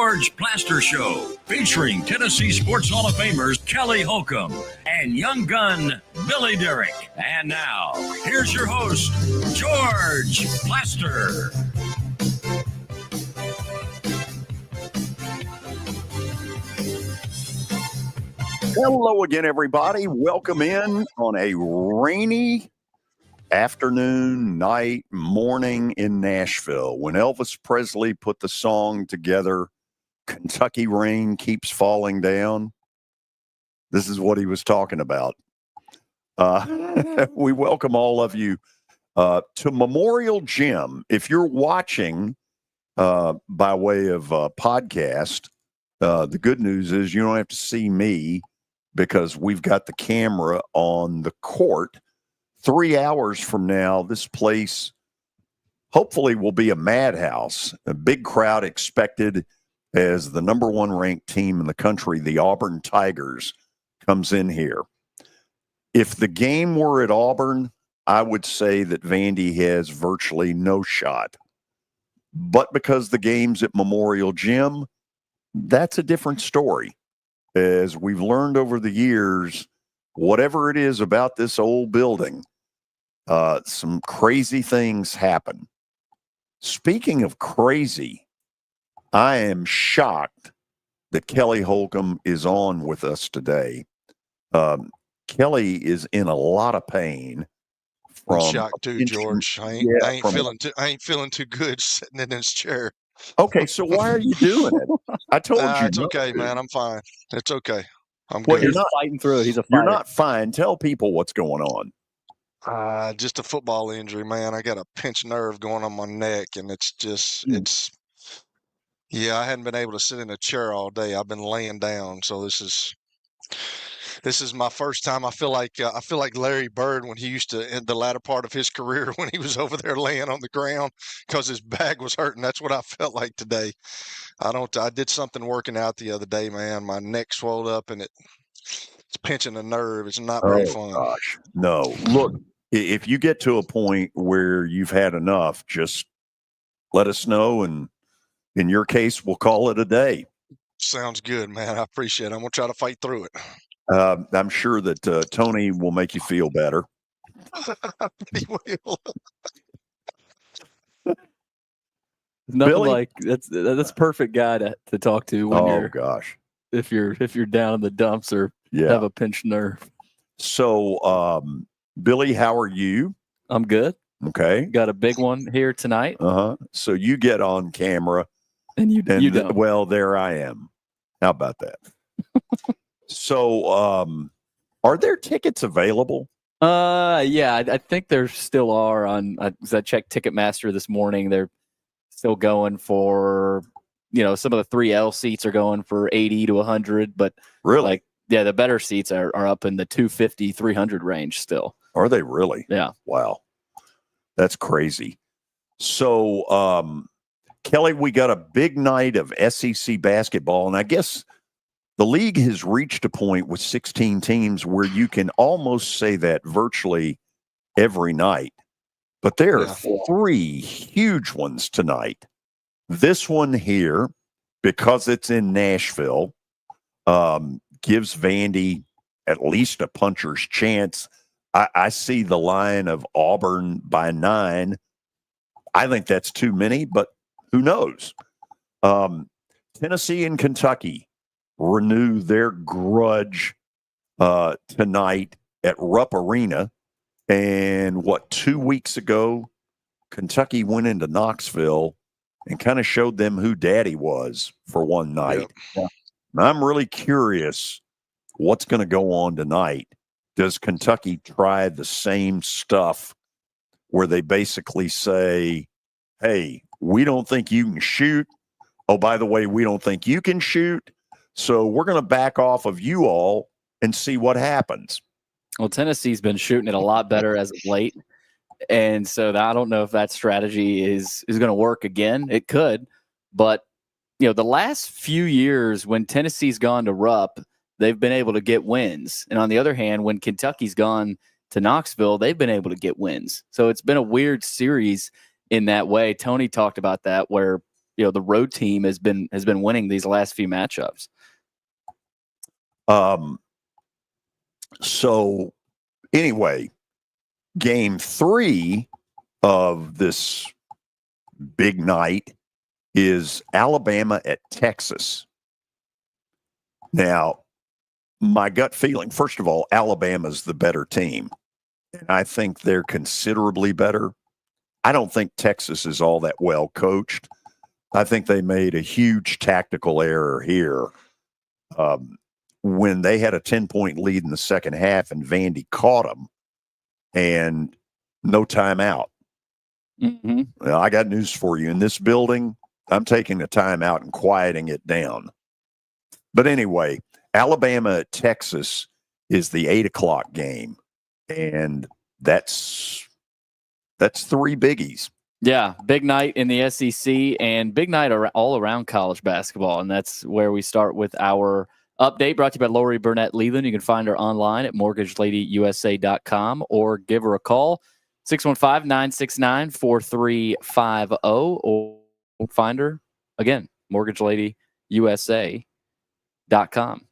George Plaster Show, featuring Tennessee Sports Hall of Famers Kelly Holcomb and young gun Billy Derrick. And now, here's your host, George Plaster. Hello again, everybody. Welcome in on a rainy afternoon, night, morning in Nashville. When Elvis Presley put the song together, Kentucky Rain Keeps Falling Down, this is what he was talking about. We welcome all of you to Memorial Gym. If you're watching by way of podcast, the good news is you don't have to see me because we've got the camera on the court. 3 hours from now, this place hopefully will be a madhouse. A big crowd expected as the number one ranked team in the country, the Auburn Tigers, comes in here. If the game were at Auburn, I would say that Vandy has virtually no shot. But because the game's at Memorial Gym, that's a different story. As we've learned over the years, whatever it is about this old building, some crazy things happen. Speaking of crazy, I am shocked that Kelly Holcomb is on with us today. Kelly is in a lot of pain. I'm shocked too, George. I ain't feeling too good sitting in this chair. Okay, so why are you doing it? I told you. It's okay, man. I'm fine. It's okay. I'm Well, good. you're not fighting through it. He's a fighter. You're not fine. Tell people what's going on. Just a football injury, man. I got a pinched nerve going on my neck, and it's just, I hadn't been able to sit in a chair all day. I've been laying down, so this is my first time. I feel like Larry Bird when he used to, in the latter part of his career, when he was over there laying on the ground because his back was hurting. That's what I felt like today. I did something working out the other day, man. My neck swelled up and it's pinching a nerve. It's not very fun. Gosh, no. Look, if you get to a point where you've had enough, just let us know, and in your case, we'll call it a day. Sounds good, man. I appreciate it. I'm gonna try to fight through it. I'm sure that Tony will make you feel better. He will. Nothing Billy? like that's perfect guy to talk to when if you're down in the dumps or have a pinched nerve. So, Billy, how are you? I'm good. Okay, got a big one here tonight. So you get on camera, and you don't. Well, there I am. How about that? So, are there tickets available? Yeah, I think there still are. I checked Ticketmaster this morning. They're still going for, some of the 3L seats are going for 80 to 100, but really, the better seats are up in the 250, 300 range still. Are they really? Yeah. Wow. That's crazy. So, Kelly, we got a big night of SEC basketball, and I guess the league has reached a point with 16 teams where you can almost say that virtually every night. But there are three huge ones tonight. This one here, because it's in Nashville, gives Vandy at least a puncher's chance. I see the line of Auburn by 9. I think that's too many, but who knows? Tennessee and Kentucky renew their grudge tonight at Rupp Arena. And 2 weeks ago, Kentucky went into Knoxville and kind of showed them who daddy was for one night. Yep. And I'm really curious what's going to go on tonight. Does Kentucky try the same stuff where they basically say, hey, we don't think you can shoot. Oh, by the way, we don't think you can shoot. So we're going to back off of you all and see what happens. Well, Tennessee's been shooting it a lot better as of late. And so I don't know if that strategy is going to work again. It could. But, the last few years when Tennessee's gone to Rupp, they've been able to get wins. And on the other hand, when Kentucky's gone to Knoxville, they've been able to get wins. So it's been a weird series in that way. Tony talked about that where, the road team has been winning these last few matchups. So anyway, game 3 of this big night is Alabama at Texas. Now, my gut feeling, first of all, Alabama's the better team. And I think they're considerably better. I don't think Texas is all that well coached. I think they made a huge tactical error here when they had a 10-point lead in the second half and Vandy caught them and no timeout. Mm-hmm. Well, I got news for you. In this building, I'm taking a timeout and quieting it down. But anyway, Alabama at Texas is the 8:00 game, and that's 3 biggies. Yeah, big night in the SEC and big night all around college basketball, and that's where we start with our update brought to you by Lori Burnett Leland. You can find her online at mortgageladyusa.com or give her a call, 615-969-4350, or find her, again, mortgageladyusa.com.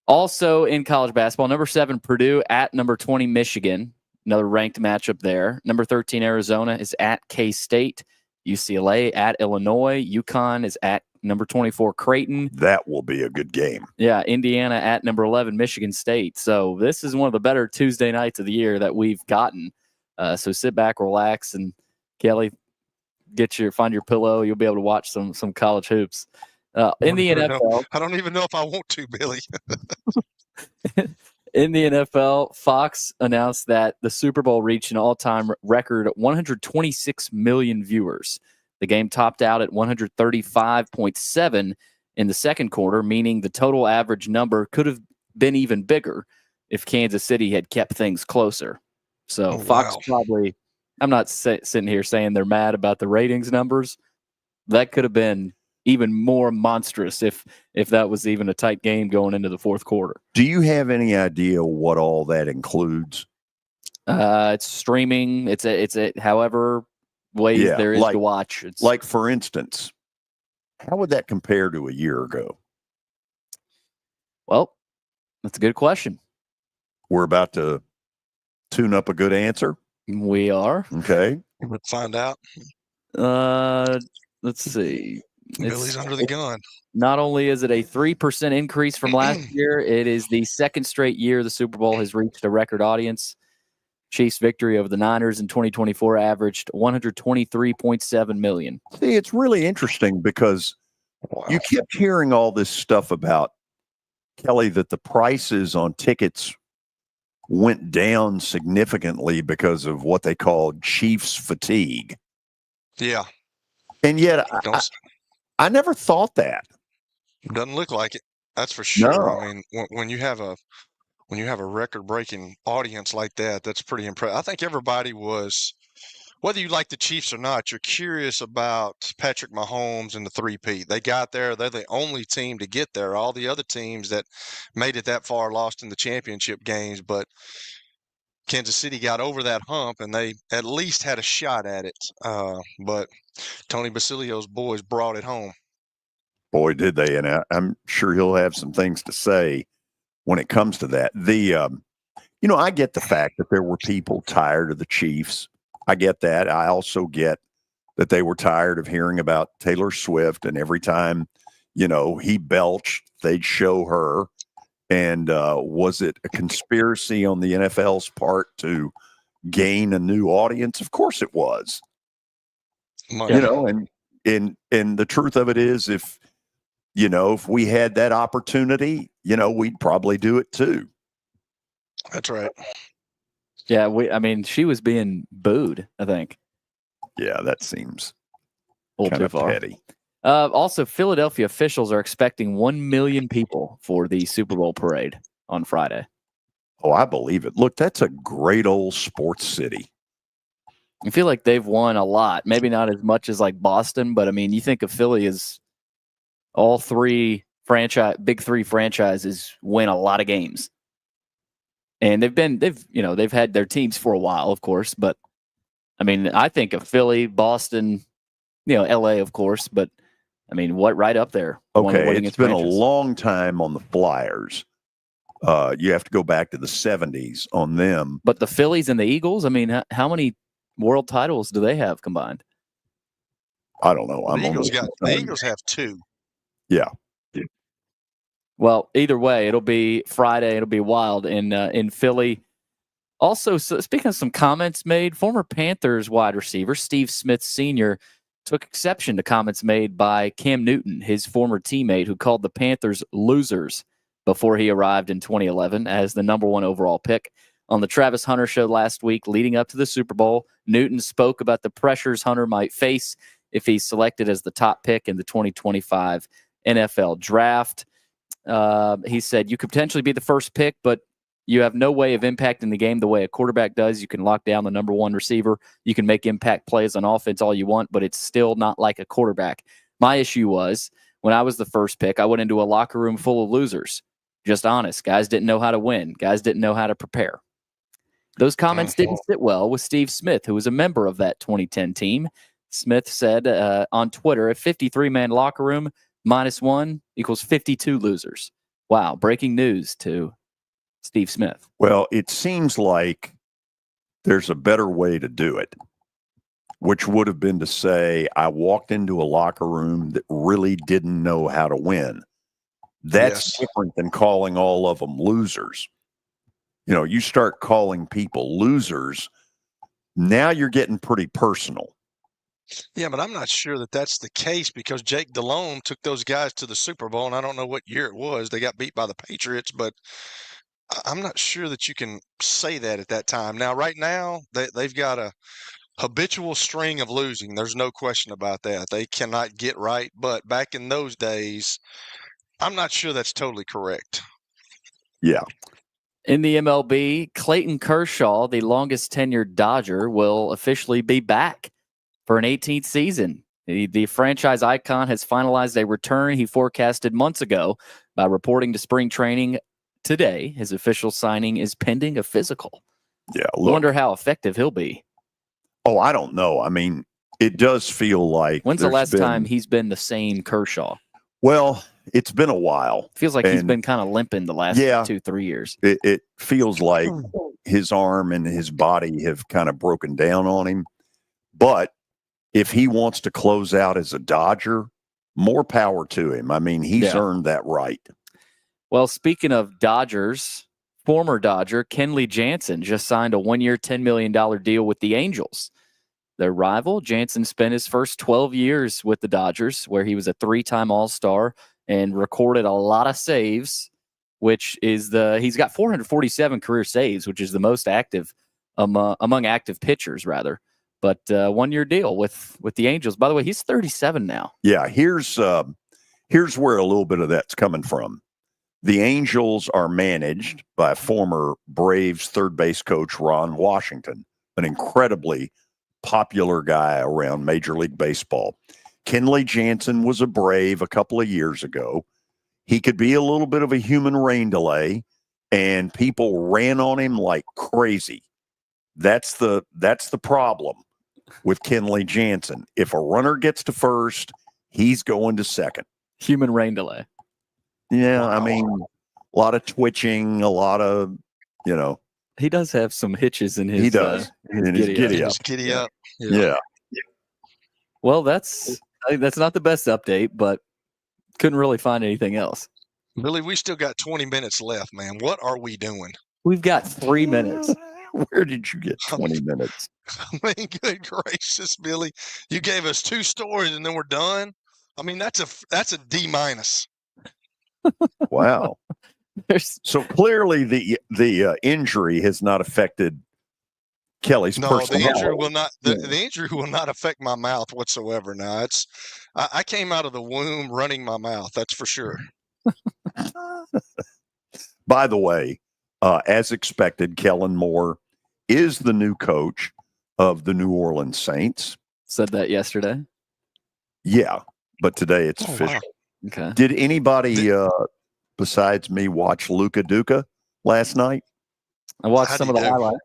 Also in college basketball, number 7, Purdue at number 20, Michigan. Another ranked matchup there. Number 13, Arizona is at K-State. UCLA at Illinois. UConn is at number 24, Creighton. That will be a good game. Yeah, Indiana at number 11, Michigan State. So this is one of the better Tuesday nights of the year that we've gotten. So sit back, relax, and Kelly, find your pillow. You'll be able to watch some college hoops. In the NFL, I don't even know if I want to, Billy. In the NFL, Fox announced that the Super Bowl reached an all-time record 126 million viewers. The game topped out at 135.7 in the second quarter, meaning the total average number could have been even bigger if Kansas City had kept things closer. So Fox probably, I'm not sitting here saying they're mad about the ratings numbers. That could have been even more monstrous if that was even a tight game going into the fourth quarter. Do you have any idea what all that includes? It's streaming. It's however ways there is to watch. It's like, for instance, how would that compare to a year ago? Well, that's a good question. We're about to tune up a good answer. We are. Okay. Let's find out. Let's see. Billy's under the gun. Not only is it a 3% increase from last year, it is the second straight year the Super Bowl has reached a record audience. Chiefs' victory over the Niners in 2024 averaged 123.7 million. See, it's really interesting because you kept hearing all this stuff about, Kelly, that the prices on tickets went down significantly because of what they called Chiefs fatigue. Yeah. And yet I never thought that. Doesn't look like it. That's for sure. No. I mean, when you have a record-breaking audience like that, that's pretty impressive. I think everybody was, whether you like the Chiefs or not, you're curious about Patrick Mahomes and the three-peat. They got there. They're the only team to get there. All the other teams that made it that far lost in the championship games, but Kansas City got over that hump, and they at least had a shot at it. But Tony Basilio's boys brought it home. Boy, did they. And I'm sure he'll have some things to say when it comes to that. I get the fact that there were people tired of the Chiefs. I get that. I also get that they were tired of hearing about Taylor Swift, and every time, he belched, they'd show her. And was it a conspiracy on the NFL's part to gain a new audience? Of course it was. And the truth of it is, if we had that opportunity, we'd probably do it too. That's right. Yeah, she was being booed, I think. Yeah, that seems a little kind too of far. petty. Also, Philadelphia officials are expecting 1 million people for the Super Bowl parade on Friday. Oh, I believe it. Look, that's a great old sports city. I feel like they've won a lot. Maybe not as much as like Boston, but you think of Philly as all big three franchises win a lot of games. And they've had their teams for a while, of course, but I think of Philly, Boston, LA, of course, but I mean, what right up there? Okay, it's been a long time on the Flyers. You have to go back to the 70s on them. But the Phillies and the Eagles, I mean, how many world titles do they have combined? I don't know. The Eagles have 2. Yeah. Well, either way, it'll be Friday. It'll be wild in Philly. Also, speaking of some comments made, former Panthers wide receiver Steve Smith Sr. took exception to comments made by Cam Newton, his former teammate, who called the Panthers losers before he arrived in 2011 as the number 1 overall pick. On the Travis Hunter show last week leading up to the Super Bowl, Newton spoke about the pressures Hunter might face if he's selected as the top pick in the 2025 NFL draft. He said, you could potentially be the first pick, but you have no way of impacting the game the way a quarterback does. You can lock down the number 1 receiver. You can make impact plays on offense all you want, but it's still not like a quarterback. My issue was when I was the first pick, I went into a locker room full of losers. Just honest. Guys didn't know how to win. Guys didn't know how to prepare. Those comments didn't sit well with Steve Smith, who was a member of that 2010 team. Smith said on Twitter, a 53-man locker room -1 equals 52 losers. Wow. Breaking news to Steve Smith. Well, it seems like there's a better way to do it, which would have been to say, I walked into a locker room that really didn't know how to win. That's different than calling all of them losers. You start calling people losers, now you're getting pretty personal. Yeah, but I'm not sure that that's the case because Jake Delhomme took those guys to the Super Bowl, and I don't know what year it was. They got beat by the Patriots, but I'm not sure that you can say that at that time. Now, right now, they've got a habitual string of losing. There's no question about that. They cannot get right, but back in those days, I'm not sure that's totally correct. Yeah. In the MLB, Clayton Kershaw, the longest tenured Dodger, will officially be back for an 18th season. The franchise icon has finalized a return he forecasted months ago by reporting to spring training today. His official signing is pending a physical. Yeah. I wonder how effective he'll be. Oh, I don't know. I mean, it does feel like. When's the last time he's been the same Kershaw? Well, it's been a while. Feels like he's been kind of limping the last 2-3 years. It feels like his arm and his body have kind of broken down on him. But if he wants to close out as a Dodger, more power to him. I mean, he's earned that right. Well, speaking of Dodgers, former Dodger Kenley Jansen just signed a 1-year, $10 million deal with the Angels. Their rival, Jansen spent his first 12 years with the Dodgers, where he was a 3-time All-Star and recorded a lot of saves, which is he's got 447 career saves, which is the most active among active pitchers, rather. But 1-year deal with the Angels. By the way, he's 37 now. Yeah, here's where a little bit of that's coming from. The Angels are managed by former Braves third base coach Ron Washington, an incredibly popular guy around Major League Baseball. Kenley Jansen was a Brave a couple of years ago. He could be a little bit of a human rain delay, and people ran on him like crazy. That's the problem with Kenley Jansen. If a runner gets to first, he's going to second. Human rain delay. Yeah, I mean, a lot of twitching, a lot of, He does have some hitches in his. He does. In his giddy up. Giddy up. Yeah. Well, that's not the best update, but couldn't really find anything else. Billy, we still got 20 minutes left, man. What are we doing? We've got 3 minutes. Where did you get 20 minutes? I mean, good gracious, Billy. You gave us 2 stories and then we're done. I mean, that's a D-. Wow. So clearly the injury has not affected Kelly's personality. The injury will not. The injury will not affect my mouth whatsoever. Now I came out of the womb running my mouth. That's for sure. By the way, as expected, Kellen Moore is the new coach of the New Orleans Saints. Said that yesterday. Yeah, but today it's official. Wow. Okay. Did anybody besides me watch Luka Duka last night? I watched some of the highlights.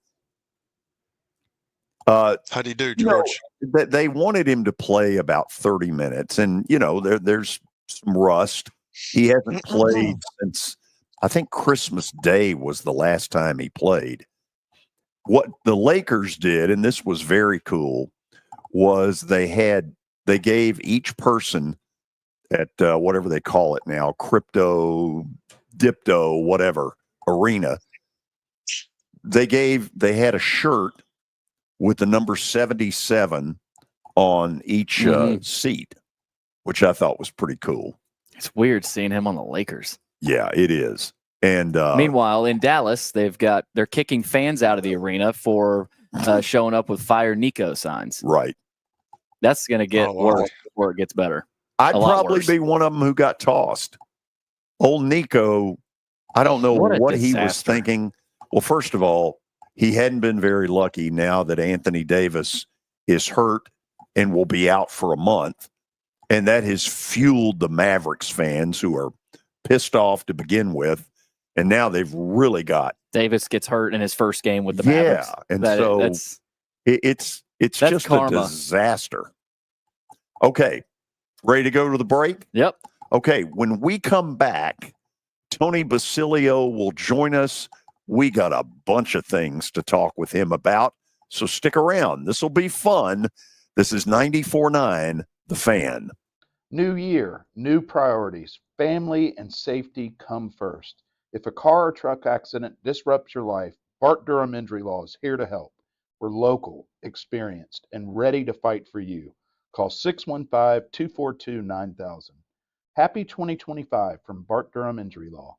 How do you do, George? They wanted him to play about 30 minutes, and there's some rust. He hasn't played since, I think, Christmas Day was the last time he played. What the Lakers did, and this was very cool, was they gave each person at whatever they call it now, crypto, dipto, whatever arena. They had a shirt with the number 77 on each seat, which I thought was pretty cool. It's weird seeing him on the Lakers. Yeah, it is. And meanwhile, in Dallas, they're kicking fans out of the arena for showing up with "Fire Nico" signs. Right. That's going to get worse before it gets better. I'd probably be one of them who got tossed. Old Nico, I don't know what he was thinking. Well, first of all, he hadn't been very lucky now that Anthony Davis is hurt and will be out for a month. And that has fueled the Mavericks fans who are pissed off to begin with. And now they've really got Davis gets hurt in his first game with the Mavericks. Yeah, and it's just karma. A disaster. Okay, ready to go to the break? Yep. Okay, when we come back, Tony Basilio will join us. We got a bunch of things to talk with him about, so stick around. This will be fun. This is 94.9 The Fan. New year, new priorities. Family and safety come first. If a car or truck accident disrupts your life, Bart Durham Injury Law is here to help. We're local, experienced, and ready to fight for you. Call 615-242-9000. Happy 2025 from Bart Durham Injury Law.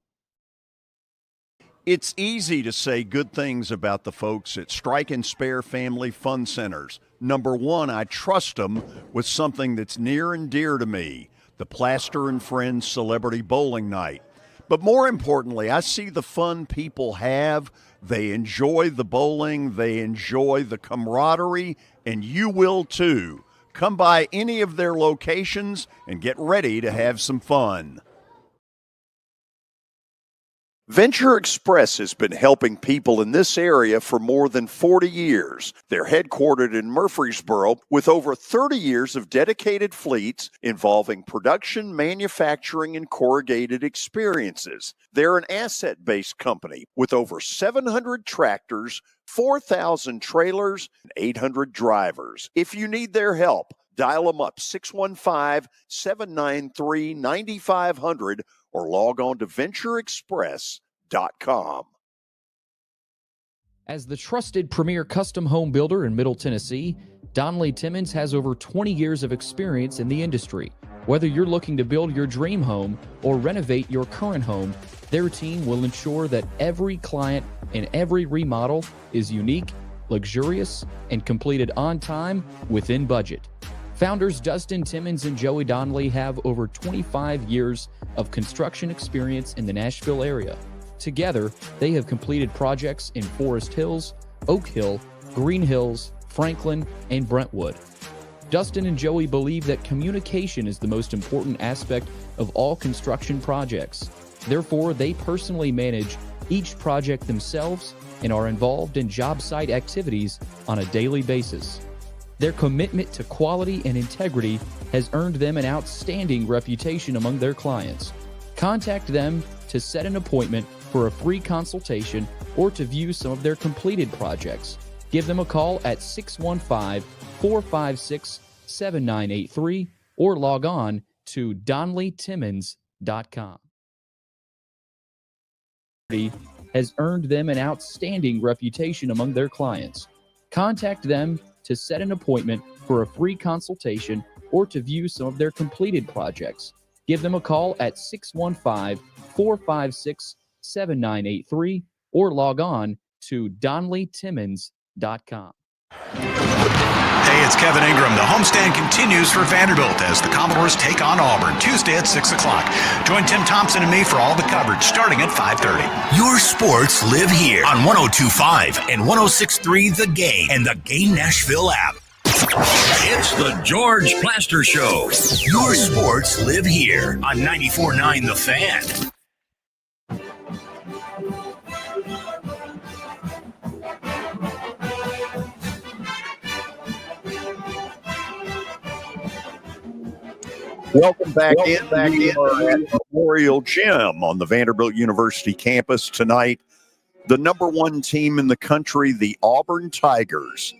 It's easy to say good things about the folks at Strike and Spare Family Fun Centers. Number one, I trust them with something that's near and dear to me, the Plaster and Friends Celebrity Bowling Night. But more importantly, I see the fun people have. They enjoy the bowling, they enjoy the camaraderie, and you will too. Come by any of their locations and get ready to have some fun. Venture Express has been helping people in this area for more than 40 years. They're headquartered in Murfreesboro with over 30 years of dedicated fleets involving production, manufacturing, and corrugated experiences. They're an asset-based company with over 700 tractors, 4,000 trailers, and 800 drivers. If you need their help, dial them up 615-793-9500 or log on to ventureexpress.com. As the trusted premier custom home builder in Middle Tennessee, Donnelly Timmons has over 20 years of experience in the industry. Whether you're looking to build your dream home or renovate your current home, their team will ensure that every client and every remodel is unique, luxurious, and completed on time within budget. Founders Dustin Timmons and Joey Donnelly have over 25 years of construction experience in the Nashville area. Together, they have completed projects in Forest Hills, Oak Hill, Green Hills, Franklin, and Brentwood. Dustin and Joey believe that communication is the most important aspect of all construction projects. Therefore, they personally manage each project themselves and are involved in job site activities on a daily basis. Their commitment to quality and integrity has earned them an outstanding reputation among their clients. Contact them to set an appointment for a free consultation or to view some of their completed projects. Give them a call at 615-456-7983 or log on to DonnellyTimmons.com. Has earned them an outstanding reputation among their clients. Contact them to set an appointment for a free consultation or to view some of their completed projects. Give them a call at 615-456-7983 or log on to DonnellyTimmons.com. Hey, it's Kevin Ingram. The homestand continues for Vanderbilt as the Commodores take on Auburn Tuesday at 6 o'clock. Join Tim Thompson and me for all the coverage starting at 5:30. Your sports live here on 102.5 and 106.3 The Game and the Game Nashville app. It's the George Plaster Show. Your sports live here on 94.9 The Fan. Welcome back in at Memorial Gym on the Vanderbilt University campus tonight. The number one team in the country, the Auburn Tigers,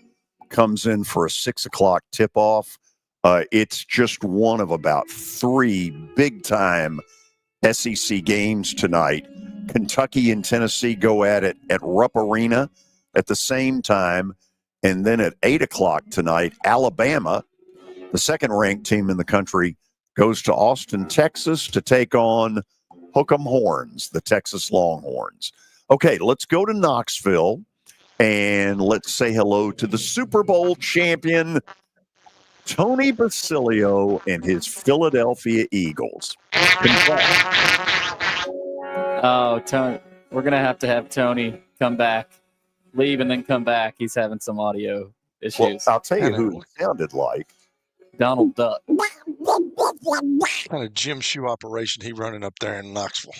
comes in for a 6 o'clock tip-off. It's just one of about 3 big-time SEC games tonight. Kentucky and Tennessee go at it at Rupp Arena at the same time. And then at 8 o'clock tonight, Alabama, the second-ranked team in the country, goes to Austin, Texas to take on Hook'em Horns, the Texas Longhorns. Okay, let's go to Knoxville and let's say hello to the Super Bowl champion, Tony Basilio and his Philadelphia Eagles. Congrats. Oh, Tony, we're going to have Tony come back, leave, and then come back. He's having some audio issues. Well, I'll tell you who it sounded like. Donald Duck. What kind of gym shoe operation he running up there in Knoxville?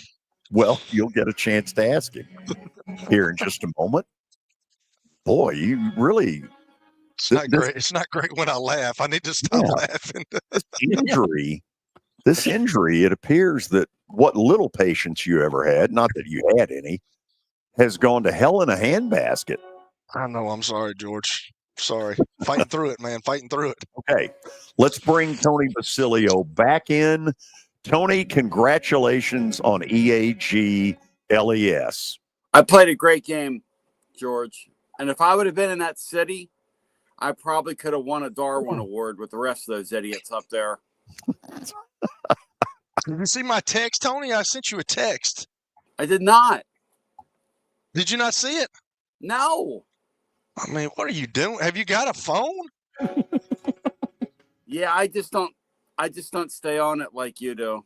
Well, you'll get a chance to ask him here in just a moment. Boy, you really... It's not great. It's not great when I laugh. I need to stop laughing. This injury, it appears that what little patience you ever had, not that you had any, has gone to hell in a handbasket. I know. I'm sorry, George. Sorry. Fighting through it, man. Fighting through it. Okay. Let's bring Tony Basilio back in. Tony, congratulations on EAG LES. I played a great game, George. And if I would have been in that city, I probably could have won a Darwin Award with the rest of those idiots up there. Did you see my text, Tony? I sent you a text. I did not. Did you not see it? No. I mean, what are you doing? Have you got a phone? Yeah, I just don't stay on it like you do.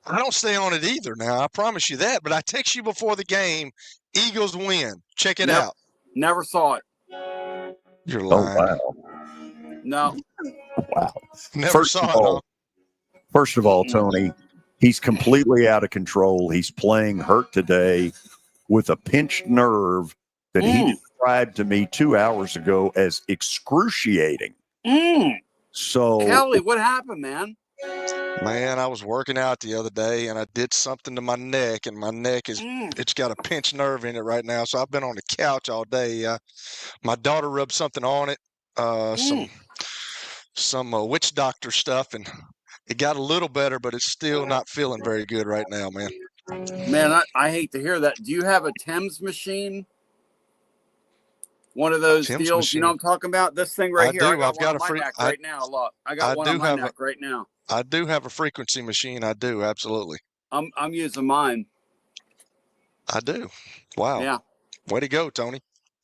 I don't stay on it either now. I promise you that. But I text you before the game. Eagles win. Check it out. Never saw it. You're lying. Oh, wow. No. Wow. Never saw it. First of all, Tony, he's completely out of control. He's playing hurt today with a pinched nerve that he described to me 2 hours ago as excruciating. So, Kelly, what happened, man? Man, I was working out the other day and I did something to my neck, and my neck is it's got a pinched nerve in it right now. So I've been on the couch all day. My daughter rubbed something on it, some witch doctor stuff, and it got a little better, but it's still not feeling very good right now, man. Man, I hate to hear that. Do you have a Thames machine? One of those deals, machine. You know what I'm talking about? This thing right here. I've got a neck right now. Look, I got one on my neck right now. I do have a frequency machine. I do, absolutely. I'm using mine. I do. Wow. Yeah. Way to go, Tony.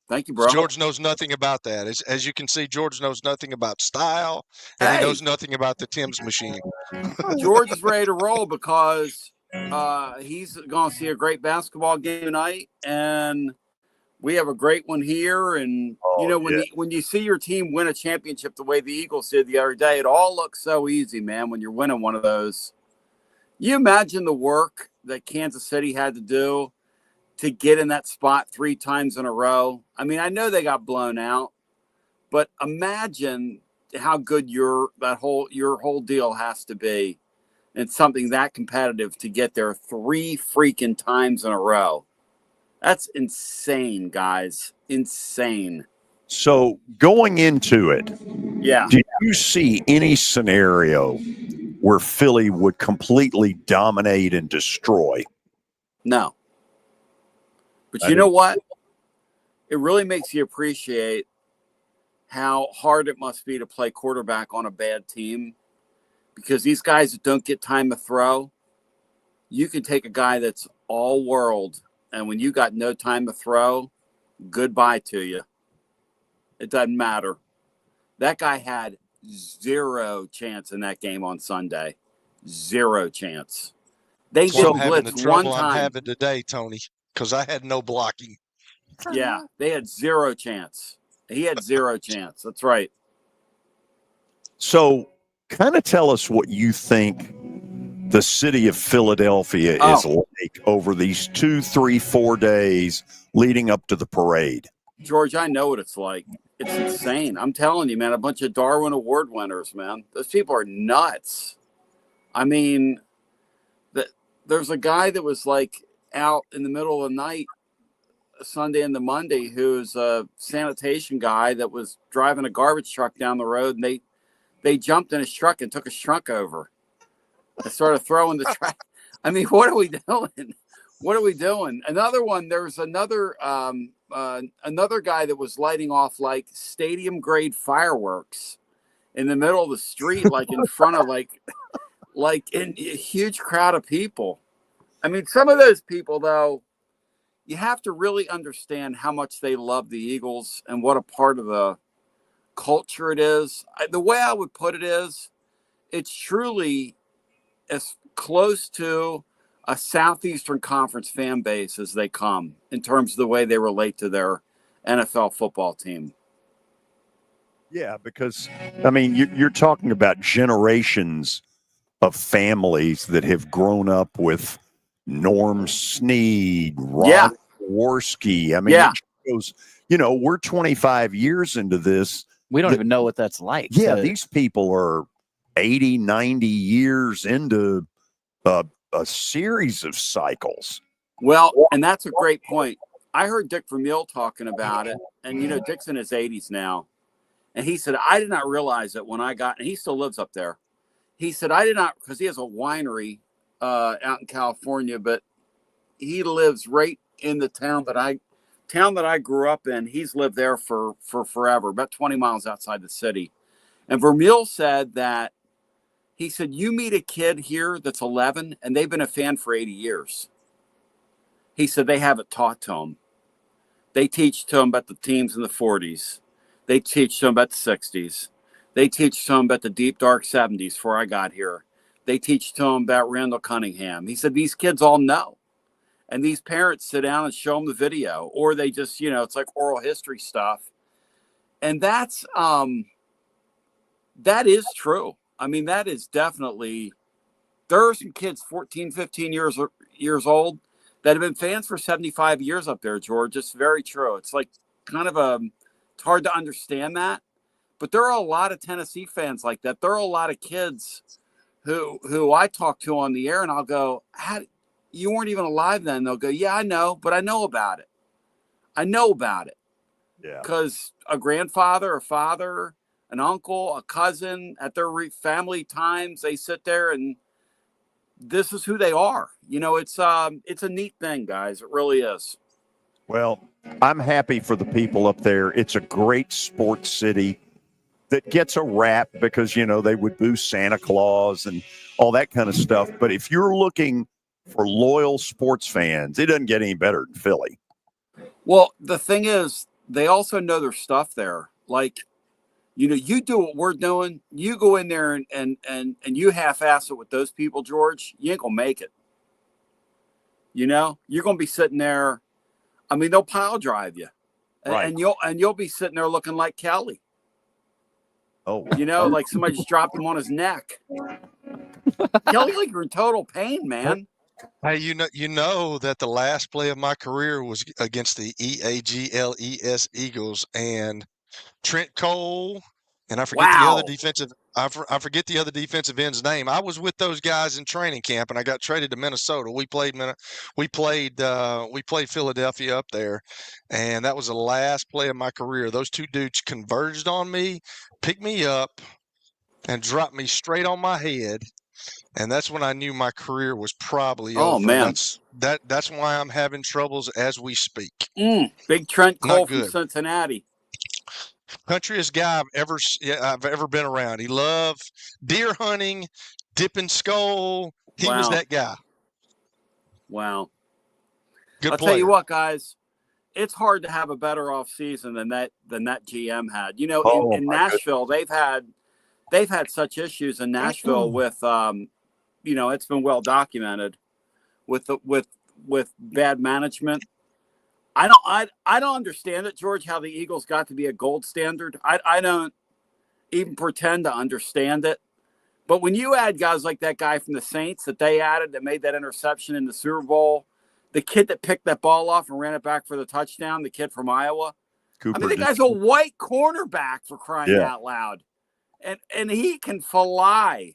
Thank you, bro. George knows nothing about that. As you can see, George knows nothing about style, and he knows nothing about the Tim's machine. George is ready to roll because he's going to see a great basketball game tonight, and we have a great one here. And when you see your team win a championship the way the Eagles did the other day, it all looks so easy, man. When you're winning one of those, you imagine the work that Kansas City had to do to get in that spot 3 times in a row. I mean, I know they got blown out, but imagine how good your whole deal has to be, and something that competitive to get there 3 freaking times in a row. That's insane, guys. Insane. So going into it, did you see any scenario where Philly would completely dominate and destroy? No. But you know what? It really makes you appreciate how hard it must be to play quarterback on a bad team, because these guys that don't get time to throw, you can take a guy that's all world, and when you got no time to throw, goodbye to you. It doesn't matter. That guy had 0 chance in that game on Sunday. 0 chance. They didn't blitz one time. I'm having today, Tony, because I had no blocking. Yeah, they had 0 chance. He had 0 chance. That's right. So kind of tell us what you think the city of Philadelphia is like over these 2, 3, 4 days leading up to the parade. George, I know what it's like. It's insane. I'm telling you, man, a bunch of Darwin Award winners, man. Those people are nuts. I mean, there's a guy that was like out in the middle of the night, Sunday into Monday, who's a sanitation guy that was driving a garbage truck down the road, and they jumped in his truck and took his truck over and started throwing the trash. I mean, what are we doing? What are we doing? Another one, there's another another guy that was lighting off like stadium grade fireworks in the middle of the street, like in front of like in a huge crowd of people. I mean, some of those people, though, you have to really understand how much they love the Eagles and what a part of the culture it is. The way I would put it is, it's truly as close to a Southeastern Conference fan base as they come in terms of the way they relate to their NFL football team. Yeah, because, I mean, you're talking about generations of families that have grown up with Norm Snead, Ron Jaworski. I mean, it shows, we're 25 years into this. We don't even know what that's like. Yeah, these people are 80, 90 years into a series of cycles. Well, and that's a great point. I heard Dick Vermeil talking about it, and, Dick's in his 80s now. And he said, I did not realize it when I got, and he still lives up there. He said, I did not, because he has a winery out in California, but he lives right in the town that I grew up in. He's lived there for forever, about 20 miles outside the city. And Vermeil said that, he said, you meet a kid here that's 11 and they've been a fan for 80 years. He said they have it taught to them. They teach to them about the teams in the 40s. They teach to them about the 60s. They teach to them about the deep, dark 70s before I got here. They teach to them about Randall Cunningham. He said these kids all know. And these parents sit down and show them the video, or they just, it's like oral history stuff. And that is true. I mean, that is definitely, there are some kids 14, 15 years old that have been fans for 75 years up there, George. It's very true. It's like kind of it's hard to understand that. But there are a lot of Tennessee fans like that. There are a lot of kids who I talk to on the air, and I'll go, you weren't even alive then. They'll go, yeah, I know, but I know about it. I know about it. Yeah. Because a grandfather, a father, an uncle, a cousin, at their family times, they sit there and this is who they are. It's a neat thing, guys. It really is. Well, I'm happy for the people up there. It's a great sports city that gets a rap because, they would boo Santa Claus and all that kind of stuff. But if you're looking for loyal sports fans, it doesn't get any better than Philly. Well, the thing is, they also know their stuff there. Like, you do what we're doing. You go in there and you half-ass it with those people, George. You ain't gonna make it. You're gonna be sitting there. I mean, they'll pile drive you, right. and you'll be sitting there looking like Kelly. Oh, like somebody just dropped him on his neck. Kelly, like you're in total pain, man. Hey, you know that the last play of my career was against the EAGLES Eagles, and Trent Cole, and I forget the other defensive. I forget the other defensive end's name. I was with those guys in training camp, and I got traded to Minnesota. We played Philadelphia up there, and that was the last play of my career. Those two dudes converged on me, picked me up, and dropped me straight on my head. And that's when I knew my career was probably over. Oh, man. That's why I'm having troubles as we speak. Big Trent Cole from Cincinnati. Countryest guy I've ever been around. He loved deer hunting, dipping skull. He was that guy. Wow. Good I'll player. tell you what, guys. It's hard to have a better off season than that GM had. In Nashville, they've had such issues in Nashville with it's been well documented with bad management. I don't understand it, George, how the Eagles got to be a gold standard. I don't even pretend to understand it. But when you add guys like that guy from the Saints that they added that made that interception in the Super Bowl, the kid that picked that ball off and ran it back for the touchdown, the kid from Iowa. The guy's a white cornerback, for crying out loud. And he can fly.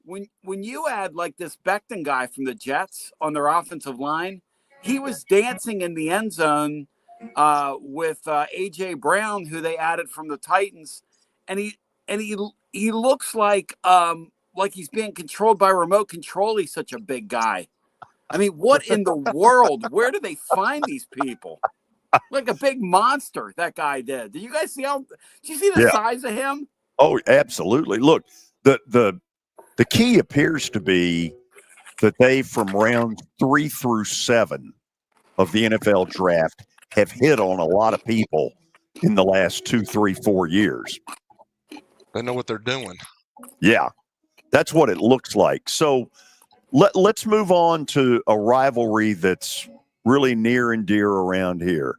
when you add like this Becton guy from the Jets on their offensive line, he was dancing in the end zone with AJ Brown, who they added from the Titans, and he looks like he's being controlled by remote control. He's such a big guy. I mean, what in the world? Where do they find these people? Like a big monster, that guy did. Did you guys see did you see the size of him? Oh, absolutely. Look, the key appears to be that they, from rounds 3 through 7 of the NFL draft, have hit on a lot of people in the last 2, 3, 4 years. They know what they're doing. Yeah, that's what it looks like. So let's move on to a rivalry that's really near and dear around here.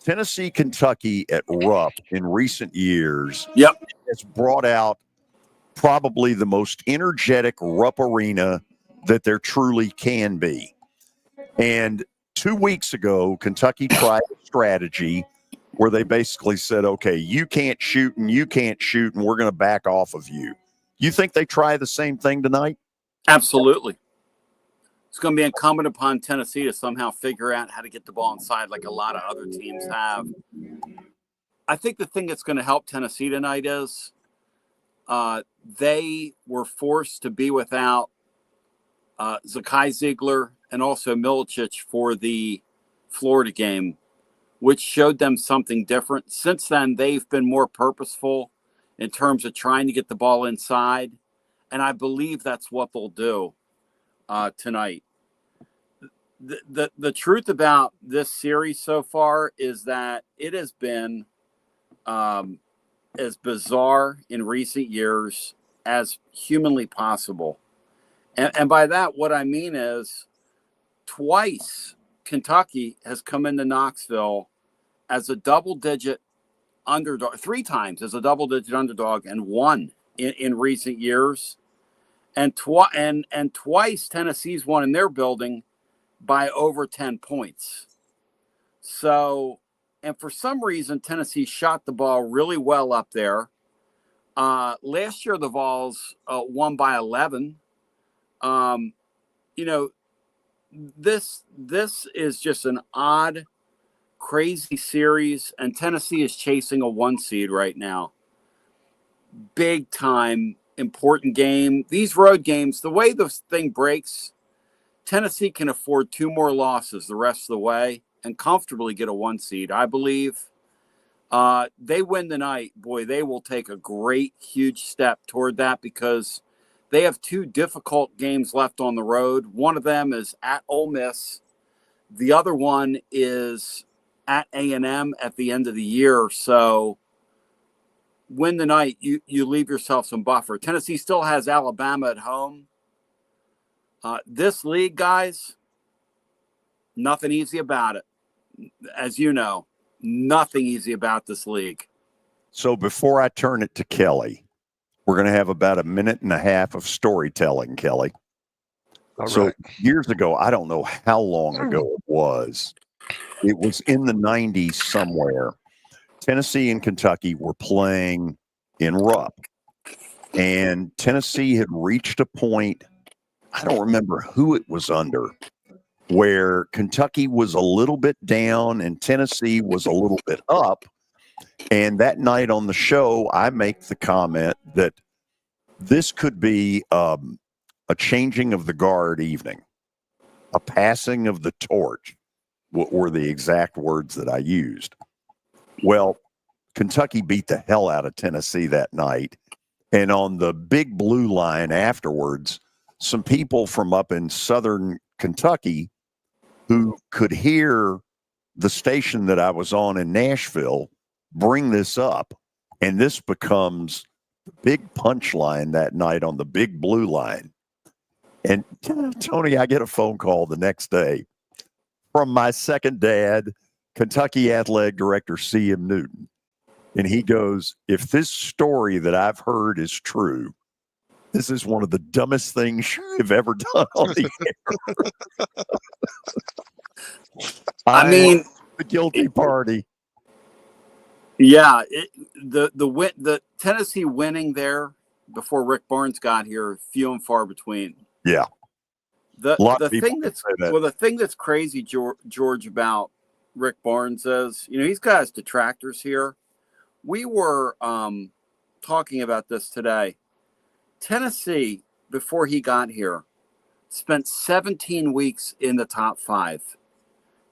Tennessee, Kentucky at Rupp in recent years has brought out probably the most energetic Rupp arena that there truly can be. And 2 weeks ago, Kentucky tried a strategy where they basically said, okay, you can't shoot and you can't shoot, and we're going to back off of you. You think they try the same thing tonight? Absolutely. It's going to be incumbent upon Tennessee to somehow figure out how to get the ball inside like a lot of other teams have. I think the thing that's going to help Tennessee tonight is they were forced to be without Zakai Ziegler and also Milicic for the Florida game, which showed them something different. Since then, they've been more purposeful in terms of trying to get the ball inside, and I believe that's what they'll do tonight. The truth about this series so far is that it has been as bizarre in recent years as humanly possible. And by that, what I mean is twice Kentucky has come into Knoxville as a double-digit underdog, 3 times as a double-digit underdog, and won in recent years. And twice Tennessee's won in their building by over 10 points. So, and for some reason, Tennessee shot the ball really well up there. Last year, the Vols won by 11. This is just an odd, crazy series, and Tennessee is chasing a 1 seed right now. Big time, important game. These road games, the way this thing breaks, Tennessee can afford 2 more losses the rest of the way and comfortably get a 1 seed. I believe they win tonight. Boy, they will take a great, huge step toward that because they have 2 difficult games left on the road. One of them is at Ole Miss. The other one is at A&M at the end of the year. So win the night, you leave yourself some buffer. Tennessee still has Alabama at home. This league, guys, nothing easy about it. As you know, nothing easy about this league. So before I turn it to Kelly, we're going to have about 1.5 minutes of storytelling, Kelly. All so right. Years ago, I don't know how long ago it was. It was in the 90s somewhere. Tennessee and Kentucky were playing in Rupp. And Tennessee had reached a point, I don't remember who it was under, where Kentucky was a little bit down and Tennessee was a little bit up. And that night on the show, I make the comment that this could be a changing of the guard evening, a passing of the torch, were the exact words that I used. Well, Kentucky beat the hell out of Tennessee that night. And on the big blue line afterwards, some people from up in southern Kentucky who could hear the station that I was on in Nashville bring this up. And this becomes the big punchline that night on the big blue line. And Tony, I get a phone call the next day from my second dad, Kentucky Athletic Director C.M. Newton. And he goes, if this story that I've heard is true, this is one of the dumbest things you've ever done on the air. I mean, the guilty party. Yeah, the Tennessee winning there before Rick Barnes got here, few and far between. Yeah. The thing that. that's crazy, George, about Rick Barnes is, he's got his detractors here. We were talking about this today. Tennessee, before he got here, spent 17 weeks in the top 5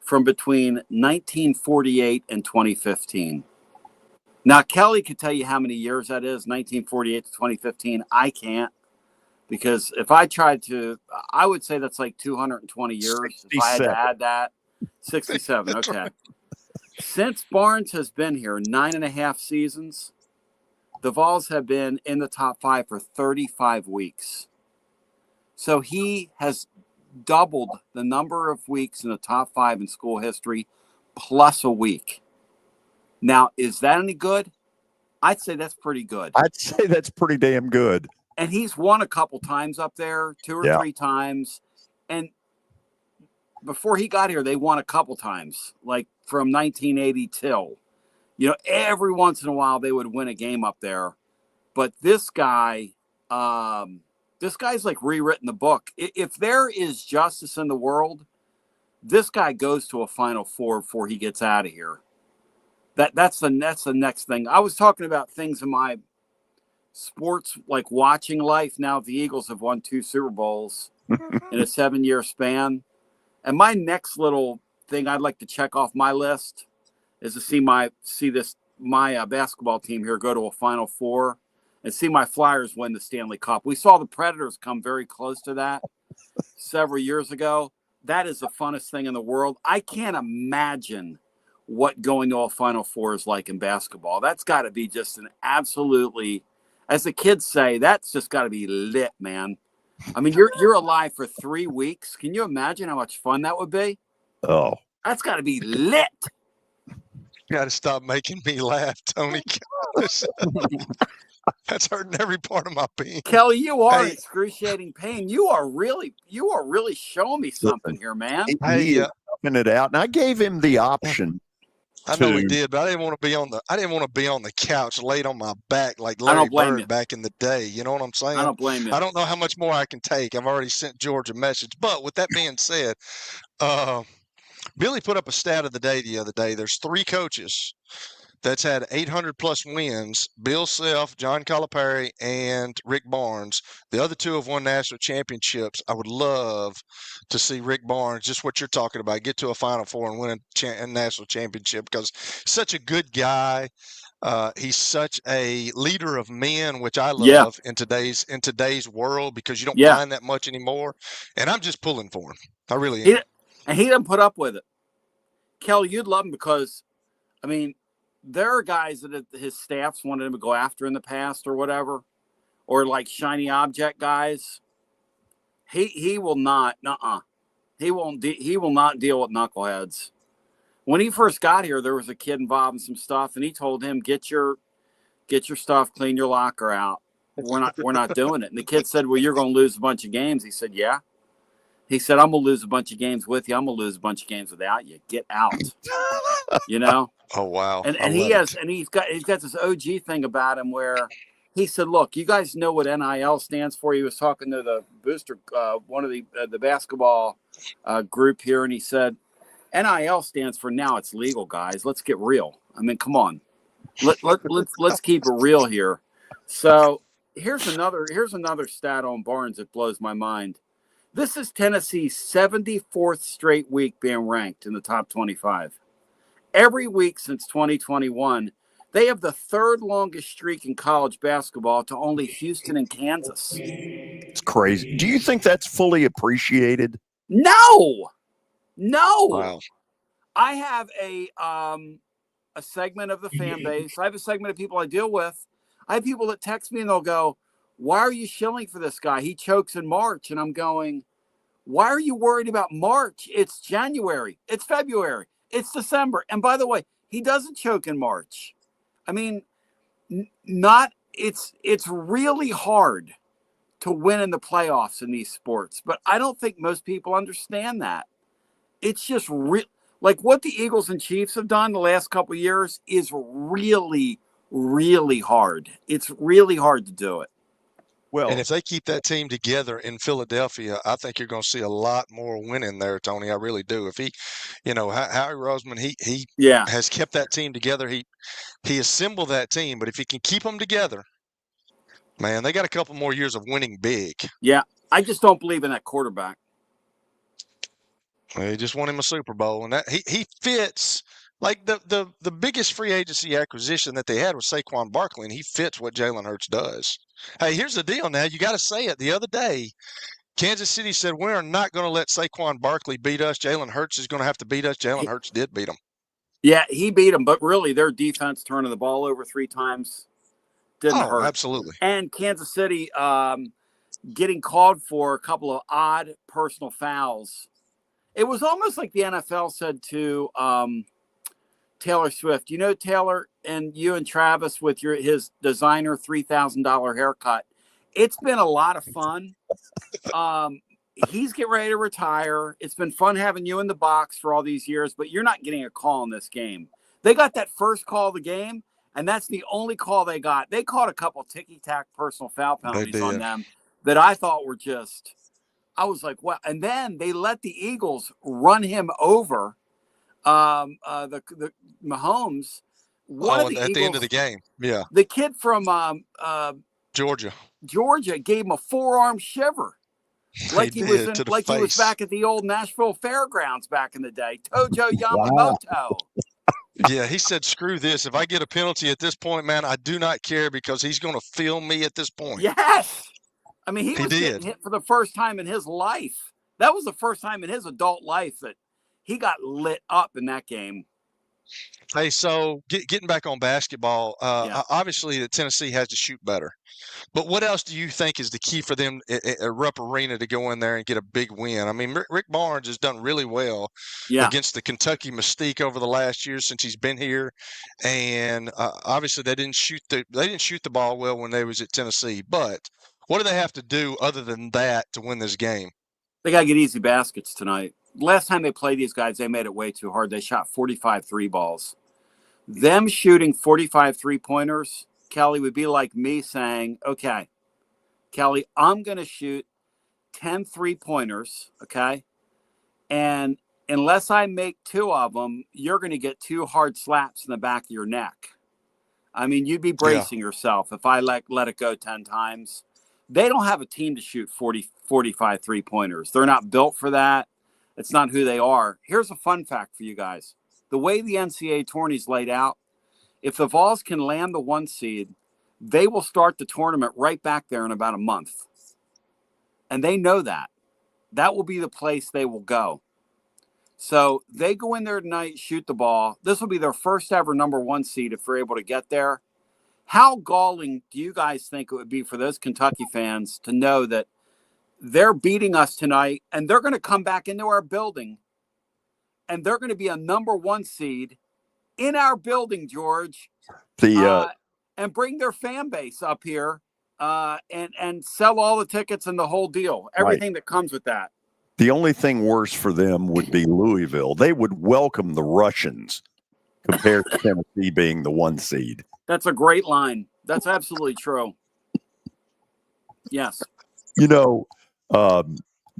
from between 1948 and 2015. Now, Kelly could tell you how many years that is, 1948 to 2015. I can't, because if I tried to, I would say that's like 220 years. 67. If I had to add that, 67. Okay. Since Barnes has been here 9.5 seasons, the Vols have been in the top 5 for 35 weeks. So he has doubled the number of weeks in the top 5 in school history, plus a week. Now, is that any good? I'd say that's pretty good. I'd say that's pretty damn good. And he's won a couple times up there, 2 or 3 times. And before he got here, they won a couple times, like from 1980 till. Every once in a while they would win a game up there. But this guy's like rewritten the book. If there is justice in the world, this guy goes to a Final Four before he gets out of here. That's the next thing. I was talking about things in my sports, like watching life. Now the Eagles have won 2 Super Bowls in a 7-year span. And my next little thing I'd like to check off my list is to see my basketball team here go to a Final Four and see my Flyers win the Stanley Cup. We saw the Predators come very close to that several years ago. That is the funnest thing in the world. I can't imagine what going to a Final Four is like in basketball. That's got to be just an absolutely, as the kids say, that's just got to be lit, man. I mean, you're alive for 3 weeks. Can you imagine how much fun that would be? Oh, that's got to be lit. You got to stop making me laugh, Tony. That's hurting every part of my being. Kelly, you are in excruciating pain. You are really showing me something here, man. He is upping it out, and I gave him the option. I know he did, but I didn't want to be on the couch laid on my back like Larry Bird back in the day. You know what I'm saying? I don't blame you. I don't know how much more I can take. I've already sent George a message. But with that being said, Billy put up a stat of the day the other day. There's 3 coaches that's had 800-plus wins: Bill Self, John Calipari, and Rick Barnes. The other 2 have won national championships. I would love to see Rick Barnes, just what you're talking about, get to a Final Four and win a national championship, because such a good guy. He's such a leader of men, which I love in today's world, because you don't find that much anymore. And I'm just pulling for him. I really am. And he doesn't put up with it. Kelly, you'd love him because, I mean, there are guys that his staffs wanted him to go after in the past or whatever, or like shiny object guys. He will not. He will not deal with knuckleheads. When he first got here, there was a kid involved in some stuff, and he told him, "Get your stuff, clean your locker out. We're not doing it." And the kid said, "Well, you're going to lose a bunch of games." He said, "Yeah." He said, "I'm going to lose a bunch of games with you. I'm going to lose a bunch of games without you. Get out." Oh, wow. And he's got this OG thing about him where he said, "Look, you guys know what NIL stands for." He was talking to the booster, one of the basketball group here, and he said, "NIL stands for now it's legal, guys. Let's get real. I mean, come on. Let's keep it real here." So here's another stat on Barnes that blows my mind. This is Tennessee's 74th straight week being ranked in the top 25. Every week since 2021, they have the 3rd longest streak in college basketball to only Houston and Kansas. It's crazy. Do you think that's fully appreciated? No. Wow. I have a segment of the fan base. I have a segment of people I deal with. I have people that text me and they'll go, "Why are you shilling for this guy? He chokes in March." And I'm going, "Why are you worried about March? It's January. It's February. It's December. And by the way, he doesn't choke in March." I mean, it's really hard to win in the playoffs in these sports, but I don't think most people understand that. It's just like what the Eagles and Chiefs have done the last couple of years is really, really hard. It's really hard to do it. Well, And if they keep that team together in Philadelphia, I think you're going to see a lot more winning there, Tony. I really do. If he, Howie Roseman, he Yeah. has kept that team together. He assembled that team, but if he can keep them together, man, they got a couple more years of winning big. Yeah. I just don't believe in that quarterback. He just won him a Super Bowl, and that he fits like the biggest free agency acquisition that they had was Saquon Barkley, and he fits what Jalen Hurts does. Hey, here's the deal now. You got to say it. The other day, Kansas City said, we are not going to let Saquon Barkley beat us. Jalen Hurts is going to have to beat us. Jalen Hurts did beat him. Yeah, he beat him, but really their defense turning the ball over 3 times didn't hurt. Absolutely. And Kansas City getting called for a couple of odd personal fouls. It was almost like the NFL said to Taylor Swift, Taylor, and you and Travis with his designer $3,000 haircut. It's been a lot of fun. He's getting ready to retire. It's been fun having you in the box for all these years, but you're not getting a call in this game. They got that first call of the game, and that's the only call they got. They caught a couple ticky-tack personal foul penalties on them that I thought were just – I was like, what? And then they let the Eagles run him over, the Mahomes. At the end of the game, yeah. The kid from Georgia gave him a forearm shiver. Like he was back at the old Nashville fairgrounds back in the day. Tojo Yamamoto. Wow. Yeah, he said, screw this. If I get a penalty at this point, man, I do not care because he's going to film me at this point. Yes. I mean, he was getting hit for the first time in his life. That was the first time in his adult life that he got lit up in that game. Hey, so getting back on basketball, obviously Tennessee has to shoot better. But what else do you think is the key for them at Rupp Arena to go in there and get a big win? I mean, Rick Barnes has done really well against the Kentucky Mystique over the last year since he's been here, and obviously they didn't shoot the ball well when they was at Tennessee. But what do they have to do other than that to win this game? They got to get easy baskets tonight. Last time they played these guys, they made it way too hard. They shot 45 3 balls. Them shooting 45 3-pointers, Kelly, would be like me saying, okay, Kelly, I'm going to shoot 10 3-pointers, okay? And unless I make 2 of them, you're going to get 2 hard slaps in the back of your neck. I mean, you'd be bracing yourself if I let it go 10 times. They don't have a team to shoot 45 3-pointers. They're not built for that. It's not who they are. Here's a fun fact for you guys. The way the NCAA tourney's laid out, if the Vols can land the 1 seed, they will start the tournament right back there in about a month. And they know that. That will be the place they will go. So they go in there tonight, shoot the ball. This will be their first ever number 1 seed if they're able to get there. How galling do you guys think it would be for those Kentucky fans to know that they're beating us tonight and they're going to come back into our building and they're going to be a number 1 seed in our building, George, and bring their fan base up here and sell all the tickets and the whole deal, everything that comes with that. The only thing worse for them would be Louisville. They would welcome the Russians compared to Tennessee being the 1 seed. That's a great line. That's absolutely true. Yes. Do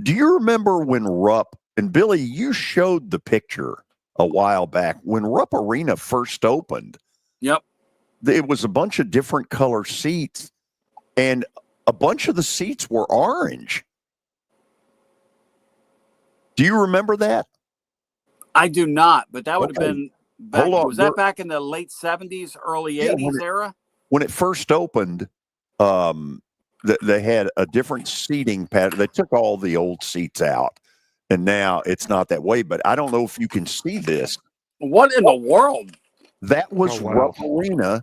you remember when Rupp, and Billy, you showed the picture a while back, when Rupp Arena first opened? Yep. It was a bunch of different color seats, and a bunch of the seats were orange. Do you remember that? I do not, but that would have been back, Hold on. Was that back in the late 70s, early 80s era? When it first opened, they had a different seating pattern. They took all the old seats out, and now it's not that way. But I don't know if you can see this. What in the world? That was Rupp Arena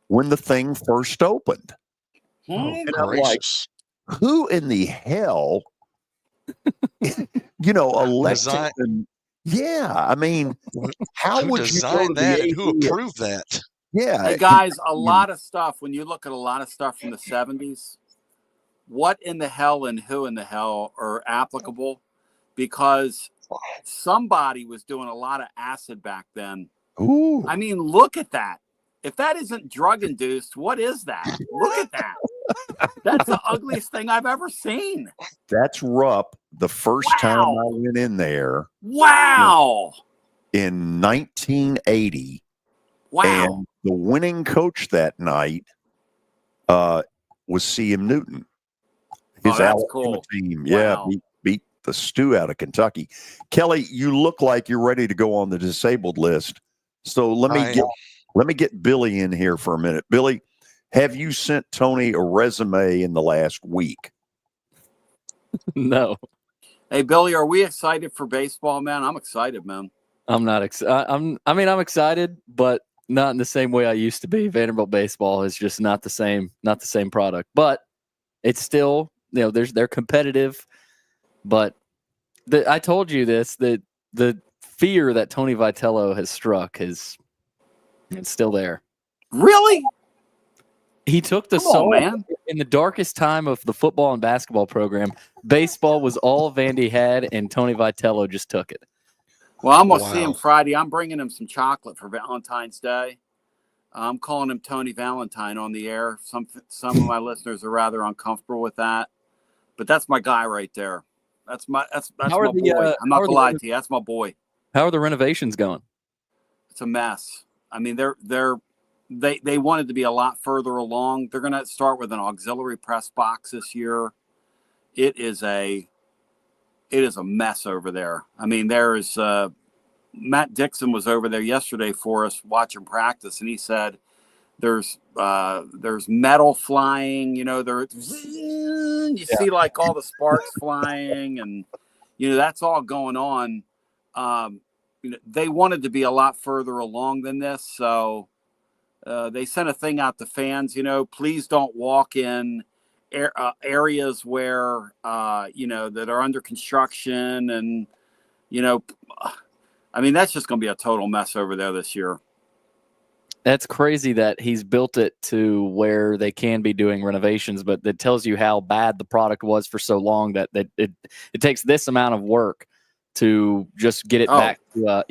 when the thing first opened. And I'm like, who in the hell, elected? I mean, how would you go to that? And who approved that? Yeah. Hey guys, a lot of stuff, when you look at a lot of stuff from the 70s, what in the hell and who in the hell are applicable? Because somebody was doing a lot of acid back then. Ooh. I mean, look at that. If that isn't drug induced, what is that? Look at that. That's the ugliest thing I've ever seen. That's Rupp. The first time I went in there. Wow. In 1980. Wow. And the winning coach that night was C.M. Newton. His Alabama team. Yeah, beat the stew out of Kentucky. Kelly, you look like you're ready to go on the disabled list. So let me get Billy in here for a minute. Billy, have you sent Tony a resume in the last week? No. Hey, Billy, are we excited for baseball, man? I'm excited, man. I'm not excited. I'm excited, but not in the same way I used to be. Vanderbilt baseball is just not the same product. But it's still, they're competitive. But I told you this, that the fear that Tony Vitello has struck it's still there. Really? He took the soul, man. In the darkest time of the football and basketball program. Baseball was all Vandy had, and Tony Vitello just took it. Well, I'm going to see him Friday. I'm bringing him some chocolate for Valentine's Day. I'm calling him Tony Valentine on the air. Some of my listeners are rather uncomfortable with that, but that's my guy right there. That's my boy. I'm not going to lie to you. That's my boy. How are the renovations going? It's a mess. I mean, they wanted to be a lot further along. They're going to start with an auxiliary press box this year. It is a mess over there. I mean, there is Matt Dixon was over there yesterday for us watching practice, and he said there's metal flying. See like all the sparks flying, and that's all going on. They wanted to be a lot further along than this, so they sent a thing out to fans. Please don't walk in areas where that are under construction, and I mean, that's just going to be a total mess over there this year. That's crazy that he's built it to where they can be doing renovations, but that tells you how bad the product was for so long that it takes this amount of work to just get it back to,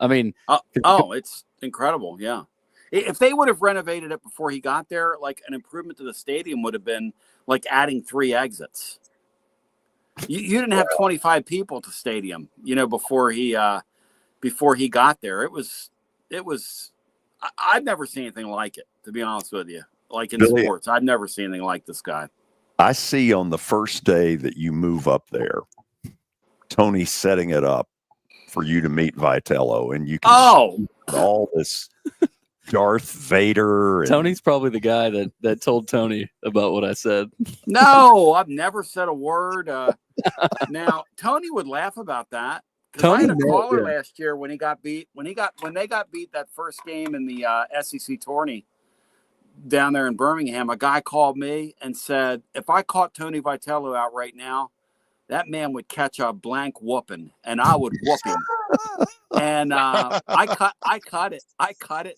I mean. It's incredible. Yeah. If they would have renovated it before he got there, like an improvement to the stadium would have been like adding 3 exits. You didn't have 25 people to stadium, before he got there. It was I've never seen anything like it, to be honest with you. Like in sports, I've never seen anything like this guy. I see on the first day that you move up there, Tony setting it up for you to meet Vitello, and you can see all this Darth Vader. Tony's probably the guy that told Tony about what I said. No, I've never said a word. Now Tony would laugh about that. I had a caller last year when they got beat that first game in the SEC tourney down there in Birmingham. A guy called me and said, if I caught Tony Vitello out right now, that man would catch a blank whooping, and I would whoop him. And I cut it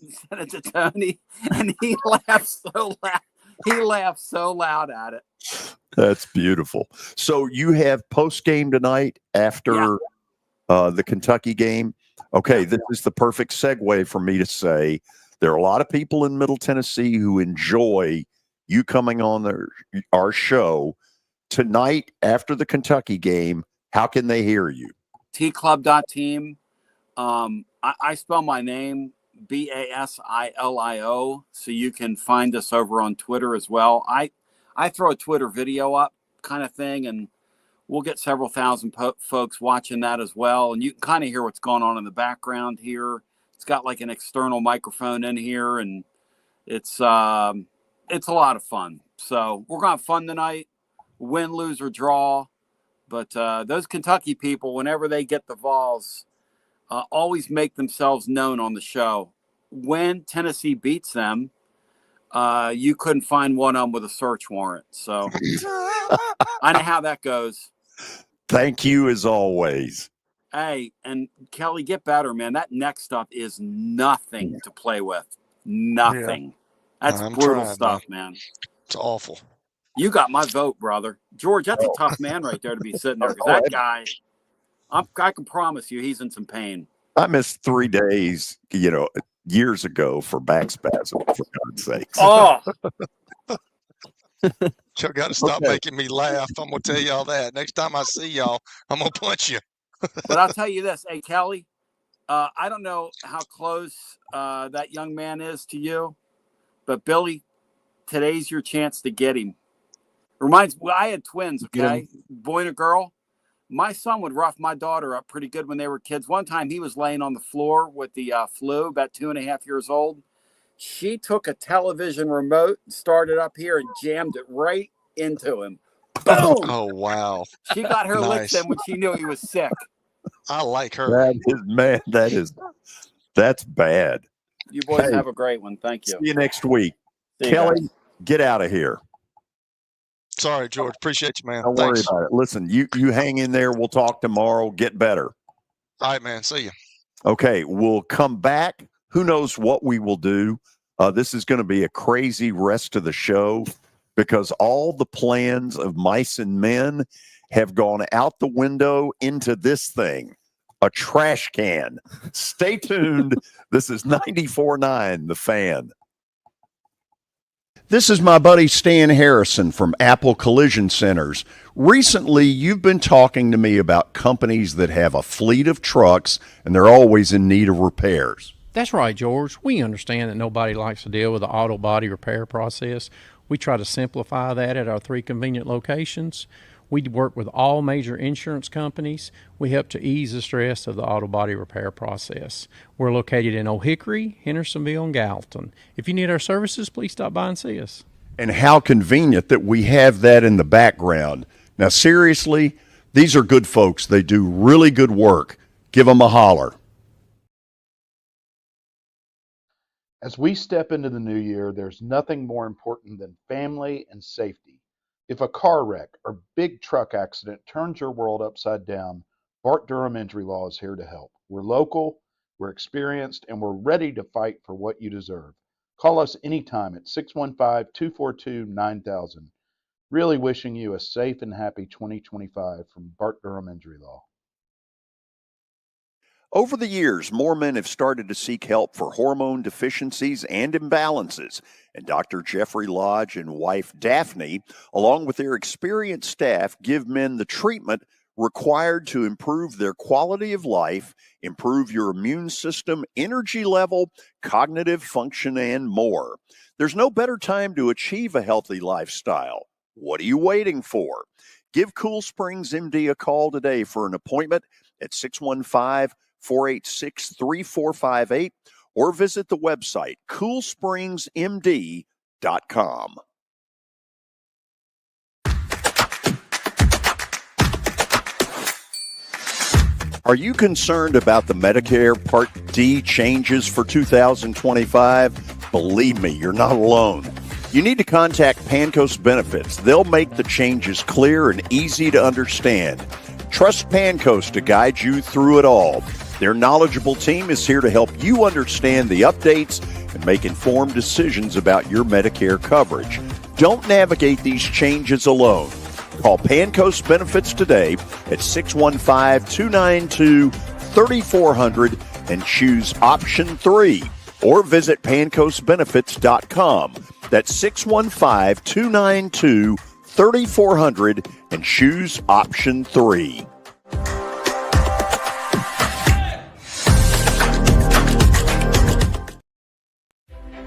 and sent it to Tony, and he laughed so loud. He laughed so loud at it. That's beautiful. So you have post game tonight after the Kentucky game. Okay, this is the perfect segue for me to say there are a lot of people in Middle Tennessee who enjoy you coming on our show tonight after the Kentucky game. How can they hear you? tclub.team. I spell my name Basilio, so you can find us over on Twitter as well. I throw a Twitter video up kind of thing, and we'll get several thousand folks watching that as well. And you can kind of hear what's going on in the background here. It's got like an external microphone in here, and it's a lot of fun. So we're going to have fun tonight, win, lose, or draw. But those Kentucky people, whenever they get the Vols, always make themselves known on the show. When Tennessee beats them, you couldn't find one of them with a search warrant. So I know how that goes. Thank you as always. Hey, and Kelly, get better, man. That neck stuff is nothing to play with. Nothing. Yeah. That's brutal stuff, man. It's awful. You got my vote, brother. George, that's a tough man right there to be sitting there. That guy, I can promise you he's in some pain. I missed 3 days, years ago for back spasm, for God's sakes. Oh, Y'all got to stop making me laugh. I'm going to tell y'all that. Next time I see y'all, I'm going to punch you. But I'll tell you this. Hey, Kelly, I don't know how close that young man is to you, but Billy, today's your chance to get him. I had twins, okay? Boy and a girl. My son would rough my daughter up pretty good when they were kids. One time he was laying on the floor with the flu, about 2.5 years old. She took a television remote, started up here, and jammed it right into him. Boom! Oh, wow. She got her licks in when she knew he was sick. I like her. That's bad. You boys have a great one. Thank you. See you next week. Kelly, get out of here. Sorry, George. Appreciate you, man. Don't worry about it. Listen, you hang in there. We'll talk tomorrow. Get better. All right, man. See you. Okay, we'll come back. Who knows what we will do? This is going to be a crazy rest of the show because all the plans of Mice and Men have gone out the window into this thing, a trash can. Stay tuned. This is 94.9 The Fan. This is my buddy Stan Harrison from Apple Collision Centers. Recently, you've been talking to me about companies that have a fleet of trucks and they're always in need of repairs. That's right, George. We understand that nobody likes to deal with the auto body repair process. We try to simplify that at our 3 convenient locations. We work with all major insurance companies. We help to ease the stress of the auto body repair process. We're located in Old Hickory, Hendersonville, and Gallatin. If you need our services, please stop by and see us. And how convenient that we have that in the background. Now, seriously, these are good folks. They do really good work. Give them a holler. As we step into the new year, there's nothing more important than family and safety. If a car wreck or big truck accident turns your world upside down, Bart Durham Injury Law is here to help. We're local, we're experienced, and we're ready to fight for what you deserve. Call us anytime at 615-242-9000. Really wishing you a safe and happy 2025 from Bart Durham Injury Law. Over the years, more men have started to seek help for hormone deficiencies and imbalances, and Dr. Jeffrey Lodge and wife Daphne, along with their experienced staff, give men the treatment required to improve their quality of life, improve your immune system, energy level, cognitive function, and more. There's no better time to achieve a healthy lifestyle. What are you waiting for? Give Cool Springs MD a call today for an appointment at 615-486-3458 or visit the website coolspringsmd.com. Are you concerned about the Medicare Part D changes for 2025? Believe me, you're not alone. You need to contact Pancoast Benefits. They'll make the changes clear and easy to understand. Trust Pancoast to guide you through it all. Their knowledgeable team is here to help you understand the updates and make informed decisions about your Medicare coverage. Don't navigate these changes alone. Call Pancoast Benefits today at 615-292-3400 and choose option 3, or visit pancoastbenefits.com. That's 615-292-3400 and choose option 3.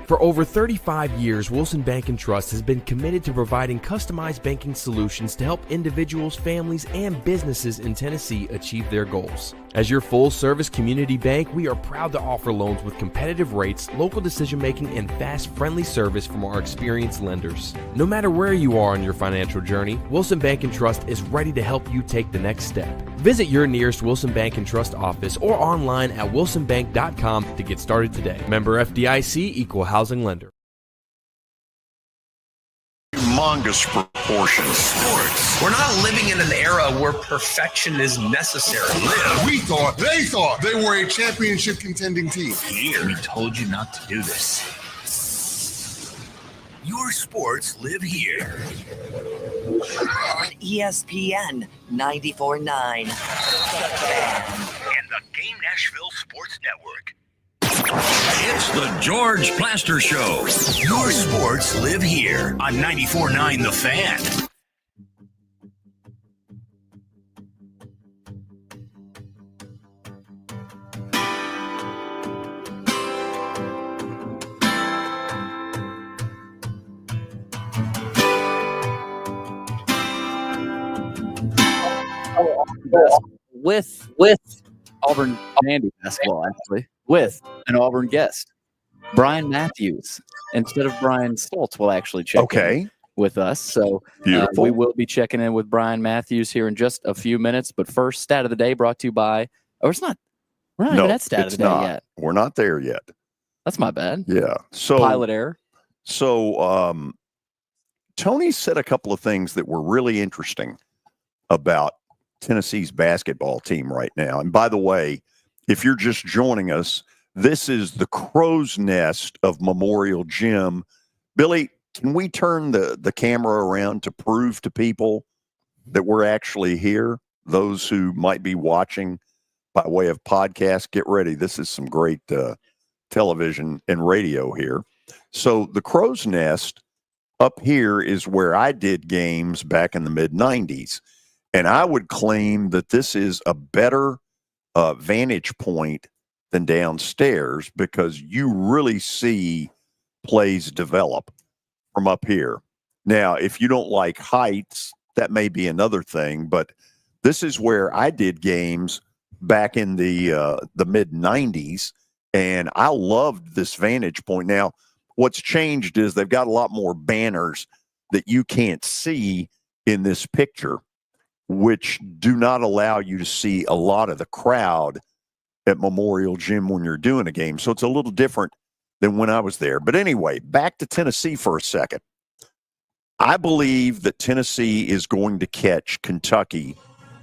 For over 35 years, Wilson Bank & Trust has been committed to providing customized banking solutions to help individuals, families, and businesses in Tennessee achieve their goals. As your full-service community bank, we are proud to offer loans with competitive rates, local decision-making, and fast, friendly service from our experienced lenders. No matter where you are on your financial journey, Wilson Bank & Trust is ready to help you take the next step. Visit your nearest Wilson Bank & Trust office or online at wilsonbank.com to get started today. Member FDIC, Equal Housing Lender. Humongous proportions. Sports. We're not living in an era where perfection is necessary. They thought they were a championship contending team. Here, we told you not to do this. Your sports live here. On ESPN 94.9. And the Game Nashville Sports Network. It's The George Plaster Show. Your sports live here on 94.9 The Fan. With Auburn Vandy basketball, actually, with an Auburn guest, Brian Matthews, instead of Brian Stultz, will actually check in with us. So we will be checking in with Brian Matthews here in just a few minutes. But first, stat of the day brought to you by. Oh, it's not. We're not even at stat of the day yet. We're not there yet. That's my bad. Yeah. So pilot error. So Tony said a couple of things that were really interesting about Tennessee's basketball team right now. And by the way, if you're just joining us, this is the crow's nest of Memorial Gym. Billy, can we turn the camera around to prove to people that we're actually here? Those who might be watching by way of podcast, get ready. This is some great television and radio here. So the crow's nest up here is where I did games back in the mid-90s. And I would claim that this is a better vantage point than downstairs because you really see plays develop from up here. Now, if you don't like heights, that may be another thing, but this is where I did games back in the mid-90s, and I loved this vantage point. Now, what's changed is they've got a lot more banners that you can't see in this picture, which do not allow you to see a lot of the crowd at Memorial Gym when you're doing a game. So it's a little different than when I was there. But anyway, back to Tennessee for a second. I believe that Tennessee is going to catch Kentucky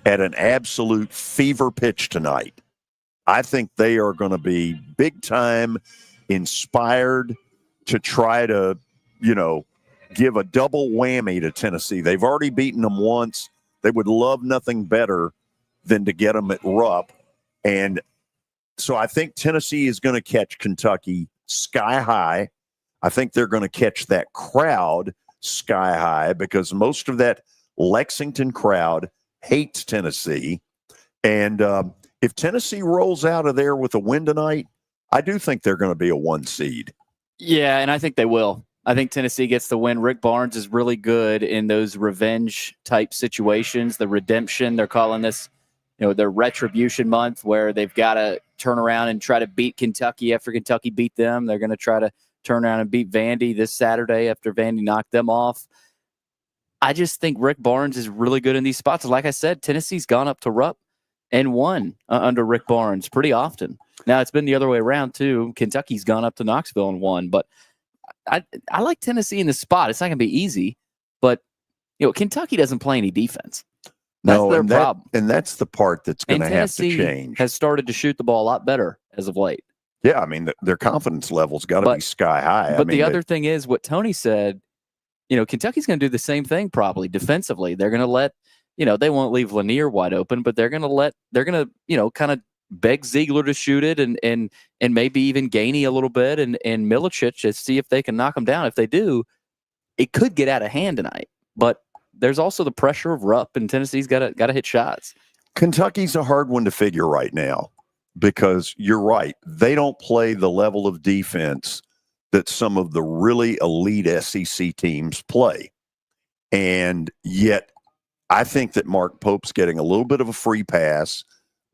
at an absolute fever pitch tonight. I think they are going to be big time inspired to try to, give a double whammy to Tennessee. They've already beaten them once. They would love nothing better than to get them at Rupp. And so I think Tennessee is going to catch Kentucky sky high. I think they're going to catch that crowd sky high because most of that Lexington crowd hates Tennessee. And if Tennessee rolls out of there with a win tonight, I do think they're going to be a 1 seed. Yeah, and I think they will. I think Tennessee gets the win. Rick Barnes is really good in those revenge-type situations, the redemption. They're calling this, their retribution month where they've got to turn around and try to beat Kentucky after Kentucky beat them. They're going to try to turn around and beat Vandy this Saturday after Vandy knocked them off. I just think Rick Barnes is really good in these spots. Like I said, Tennessee's gone up to Rupp and won under Rick Barnes pretty often. Now, it's been the other way around, too. Kentucky's gone up to Knoxville and won, but I like Tennessee in this spot. It's not going to be easy, but Kentucky doesn't play any defense. That's their problem, and that's the part that's going to have to change. Has started to shoot the ball a lot better as of late. Yeah, I mean their confidence level's got to be sky high. But the other thing is what Tony said. Kentucky's going to do the same thing probably defensively. They're going to let they won't leave Lanier wide open, but they're going to kind of beg Ziegler to shoot it and maybe even Gainey a little bit and Milicic to see if they can knock them down. If they do, it could get out of hand tonight. But there's also the pressure of Rupp, and Tennessee's got to hit shots. Kentucky's a hard one to figure right now because you're right. They don't play the level of defense that some of the really elite SEC teams play. And yet I think that Mark Pope's getting a little bit of a free pass.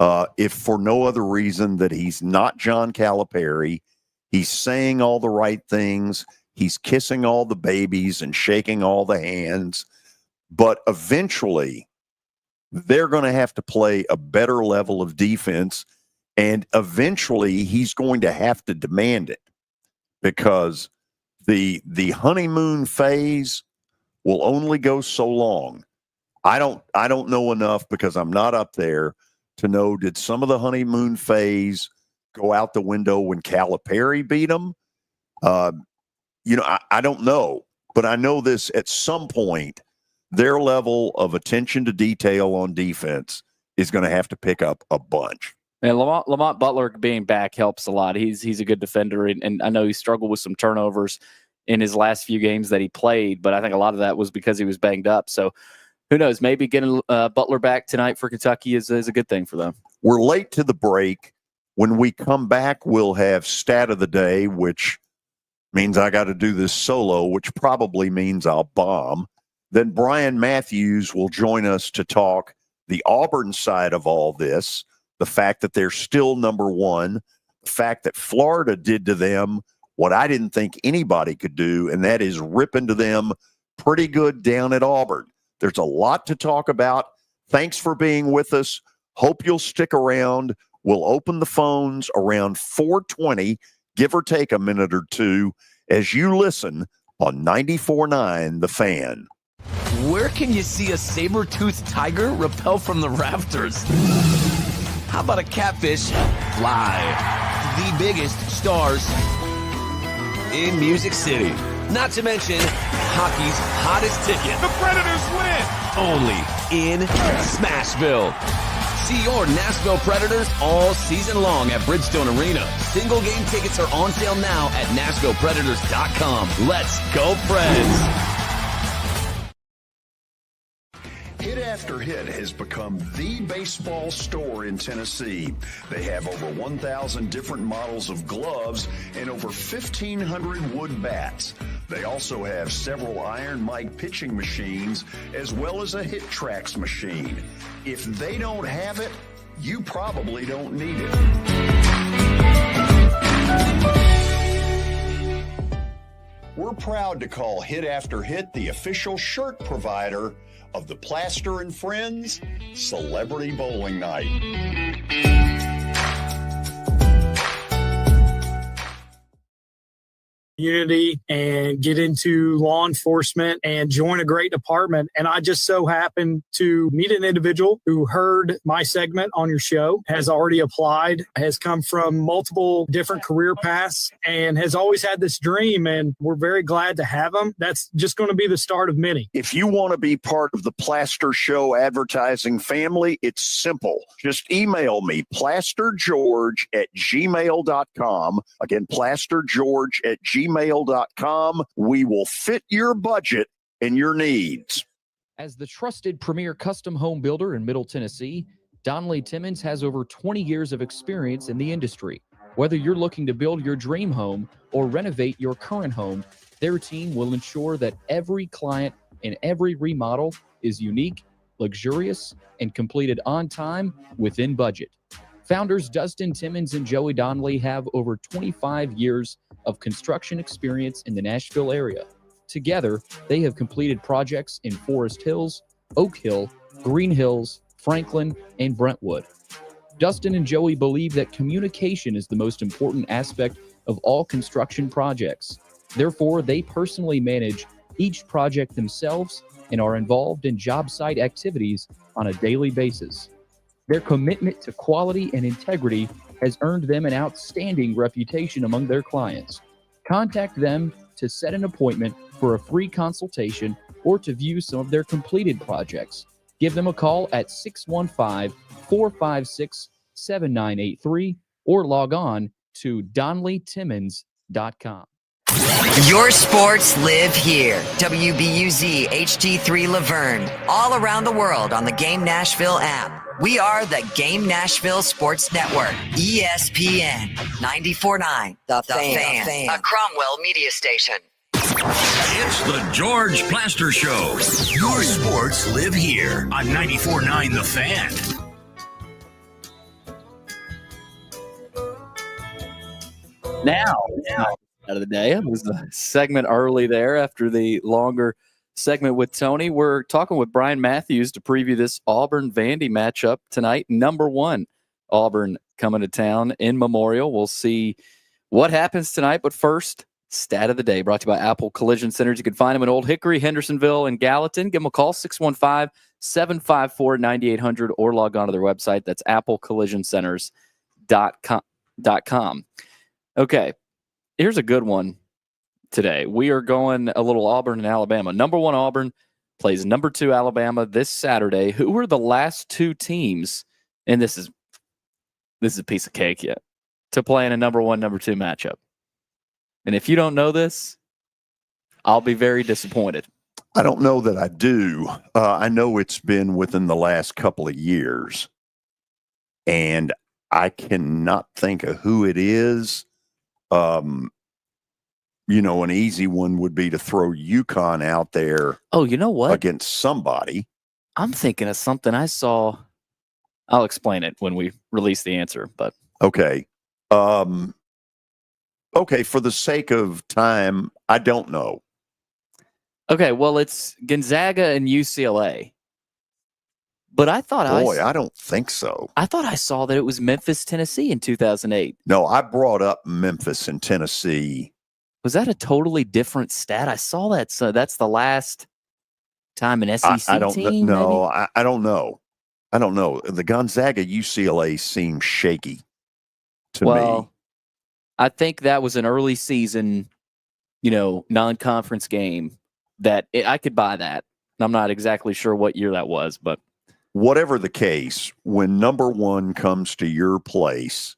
If for no other reason that he's not John Calipari, he's saying all the right things, he's kissing all the babies and shaking all the hands, but eventually they're going to have to play a better level of defense, and eventually he's going to have to demand it because the honeymoon phase will only go so long. I don't know enough because I'm not up there to know, did some of the honeymoon phase go out the window when Calipari beat them? I don't know, but I know this at some point, their level of attention to detail on defense is going to have to pick up a bunch. And Lamont Butler being back helps a lot. He's a good defender, and I know he struggled with some turnovers in his last few games that he played, but I think a lot of that was because he was banged up. So who knows? Maybe getting Butler back tonight for Kentucky is a good thing for them. We're late to the break. When we come back, we'll have stat of the day, which means I got to do this solo, which probably means I'll bomb. Then Brian Matthews will join us to talk the Auburn side of all this, the fact that they're still number one, the fact that Florida did to them what I didn't think anybody could do, and that is rip into them pretty good down at Auburn. There's a lot to talk about. Thanks for being with us. Hope you'll stick around. We'll open the phones around 4:20, give or take a minute or two, as you listen on 94.9 The Fan. Where can you see a saber-toothed tiger rappel from the rafters? How about a catfish fly? The biggest stars in Music City. Not to mention hockey's hottest ticket. The Predators win! Only in Smashville. See your Nashville Predators all season long at Bridgestone Arena. Single game tickets are on sale now at NashvillePredators.com. Let's go, Preds! Hit After Hit has become the baseball store in Tennessee. They have over 1,000 different models of gloves and over 1,500 wood bats. They also have several Iron Mike pitching machines as well as a Hit Tracks machine. If they don't have it, you probably don't need it. We're proud to call Hit After Hit the official shirt provider of the Plaster and Friends Celebrity Bowling Night. Unity and get into law enforcement and join a great department. And I just so happened to meet an individual who heard my segment on your show, has already applied, has come from multiple different career paths, and has always had this dream. And we're very glad to have him. That's just going to be the start of many. If you want to be part of the Plaster Show advertising family, it's simple. Just email me, plastergeorge@gmail.com. Again, plastergeorge@gmail.com. We will fit your budget and your needs. As the trusted premier custom home builder in Middle Tennessee, Donnelly Timmons has over 20 years of experience in the industry. Whether you're looking to build your dream home or renovate your current home, their team will ensure that every client and every remodel is unique, luxurious, and completed on time within budget. Founders Dustin Timmons and Joey Donnelly have over 25 years of construction experience in the Nashville area. Together, they have completed projects in Forest Hills, Oak Hill, Green Hills, Franklin, and Brentwood. Dustin and Joey believe that communication is the most important aspect of all construction projects. Therefore, they personally manage each project themselves and are involved in job site activities on a daily basis. Their commitment to quality and integrity has earned them an outstanding reputation among their clients. Contact them to set an appointment for a free consultation or to view some of their completed projects. Give them a call at 615-456-7983 or log on to DonnellyTimmons.com. Your sports live here. WBUZ HD3 Laverne. All around the world on the Game Nashville app. We are the Game Nashville Sports Network. ESPN 94.9. The Fan. A Cromwell media station. It's the George Plaster Show. Your sports live here on 94.9 The Fan. Now out of the day. It was the segment early there after the longer segment with Tony. We're talking with Brian Matthews to preview this Auburn-Vandy matchup tonight. Number one, Auburn coming to town in Memorial. We'll see what happens tonight. But first, stat of the day brought to you by Apple Collision Centers. You can find them in Old Hickory, Hendersonville, and Gallatin. Give them a call, 615-754-9800, or log on to their website. That's applecollisioncenters.com. Okay, here's a good one today. We are going a little Auburn and Alabama. Number one Auburn plays number two Alabama this Saturday. Who were the last two teams? And this is this is a piece of cake yet to play in a number 1, number 2 matchup. And if you don't know this, I'll be very disappointed. I don't know that I do. I know it's been within the last couple of years, and I cannot think of who it is. An easy one would be to throw UConn out there. Oh, you know what? Against somebody. I'm thinking of something I saw. I'll explain it when we release the answer, but okay. Okay, for the sake of time, I don't know. Okay, well, it's Gonzaga and UCLA. But I thought I don't think so. I thought I saw that it was Memphis, Tennessee in 2008. No, I brought up Memphis and Tennessee. Was that a totally different stat? I saw that. So that's the last time an SEC I don't team. know. I don't know. I don't know. The Gonzaga UCLA seems shaky to me. I think that was an early season, non-conference game I could buy that. I'm not exactly sure what year that was, but whatever the case, when number 1 comes to your place,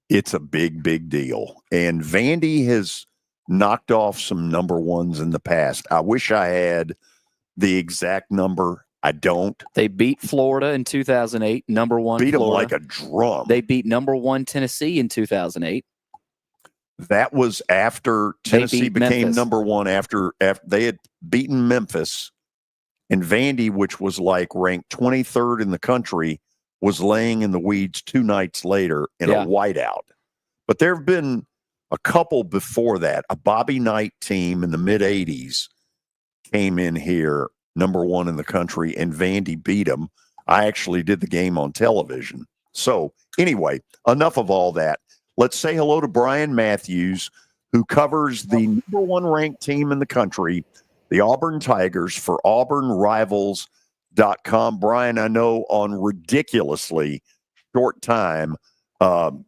it's a big, big deal. And Vandy has knocked off some number 1s in the past. I wish I had the exact number. I don't. They beat Florida in 2008, number 1 beat Florida. them like a drum. They beat number 1 Tennessee in 2008. That was after Tennessee became Memphis. number 1 after they had beaten Memphis, and Vandy, which was like ranked 23rd in the country, was laying in the weeds 2 nights later in a whiteout. But there have been a couple before that. A Bobby Knight team in the mid-'80s came in here, number 1 in the country, and Vandy beat them. I actually did the game on television. So anyway, enough of all that. Let's say hello to Brian Matthews, who covers the number 1 ranked team in the country, the Auburn Tigers, for AuburnRivals.com. Brian, I know on ridiculously short time. Thank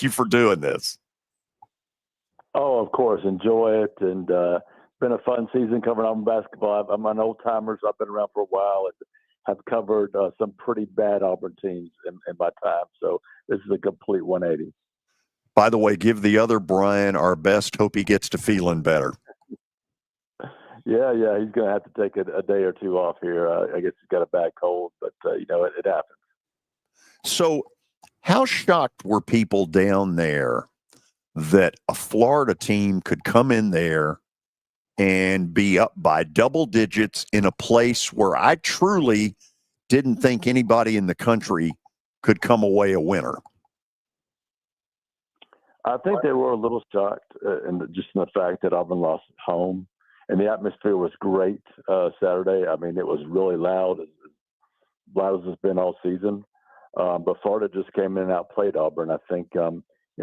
you for doing this. Oh, of course. Enjoy it. And it's been a fun season covering Auburn basketball. I'm an old-timer, so I've been around for a while and have covered some pretty bad Auburn teams in my time. So this is a complete 180. By the way, give the other Brian our best. Hope he gets to feeling better. Yeah. He's going to have to take a day or 2 off here. I guess he's got a bad cold, but, it happens. So how shocked were people down there that a Florida team could come in there and be up by double digits in a place where I truly didn't think anybody in the country could come away a winner? I think they were a little shocked in the fact that Auburn lost at home. And the atmosphere was great Saturday. I mean, it was really loud, as loud as it's been all season. But Florida just came in and outplayed Auburn. I think,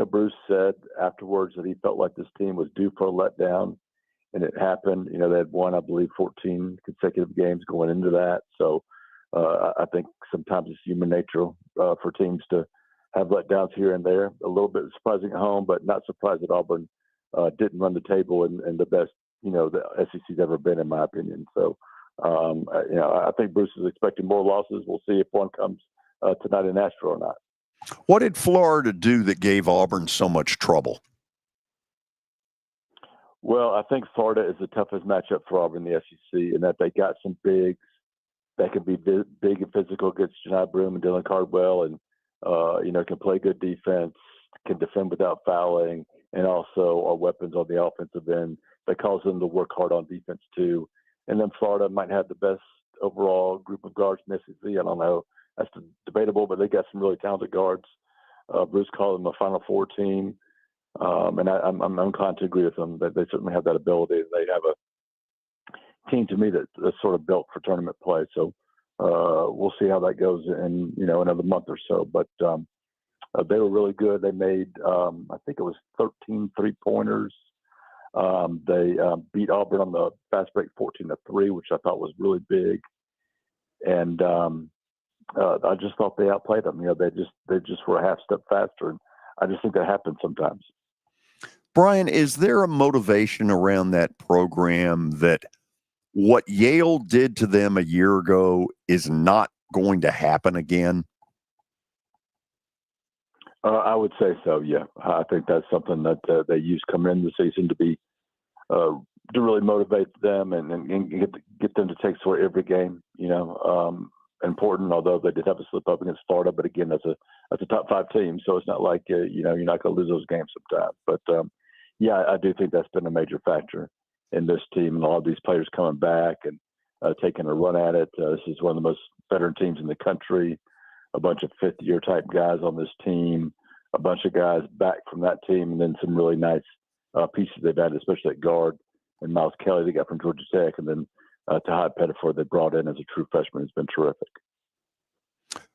Bruce said afterwards that he felt like this team was due for a letdown. And it happened. They had won, I believe, 14 consecutive games going into that. So I think sometimes it's human nature for teams to have letdowns here and there. A little bit surprising at home, but not surprised that Auburn didn't run the table in the best, the SEC's ever been, in my opinion. So, I think Bruce is expecting more losses. We'll see if one comes tonight in Nashville or not. What did Florida do that gave Auburn so much trouble? Well, I think Florida is the toughest matchup for Auburn in the SEC, in that they got some bigs that can be big and physical against Janai Broome and Dylan Cardwell, and can play good defense, can defend without fouling, and also are weapons on the offensive end that cause them to work hard on defense too. And then Florida might have the best overall group of guards in the SEC. I don't know. That's debatable, but they got some really talented guards. Bruce called them a Final Four team. And I'm inclined to agree with them that they certainly have that ability. They have a team, to me, that's sort of built for tournament play. So we'll see how that goes in another month or so. But they were really good. They made I think it was 13 3-pointers. They beat Auburn on the fast break 14-3, which I thought was really big. And I just thought they outplayed them. They just were a half step faster. And I just think that happens sometimes. Brian, is there a motivation around that program that what Yale did to them a year ago is not going to happen again? I would say so. Yeah, I think that's something that they use coming into the season to be to really motivate them and get them to take sort of every game. Important. Although they did have a slip up against Florida, but again, that's a top 5 team, so it's not like you're not going to lose those games sometimes. But yeah, I do think that's been a major factor in this team and all of these players coming back and taking a run at it. This is one of the most veteran teams in the country. A bunch of fifth-year type guys on this team, a bunch of guys back from that team, and then some really nice pieces they've added, especially at guard, and Miles Kelly they got from Georgia Tech, and then Tahad Pettifor they brought in as a true freshman has been terrific.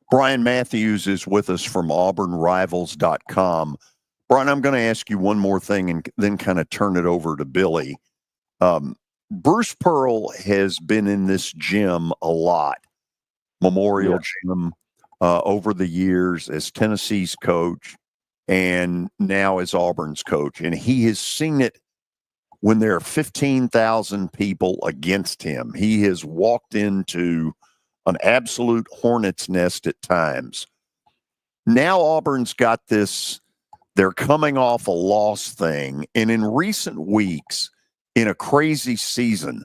Brian Matthews is with us from AuburnRivals.com. Brian, I'm going to ask you one more thing and then kind of turn it over to Billy. Bruce Pearl has been in this gym a lot, Memorial Gym, over the years as Tennessee's coach and now as Auburn's coach. And he has seen it when there are 15,000 people against him. He has walked into an absolute hornet's nest at times. Now Auburn's got this, they're coming off a loss thing. And in recent weeks, in a crazy season,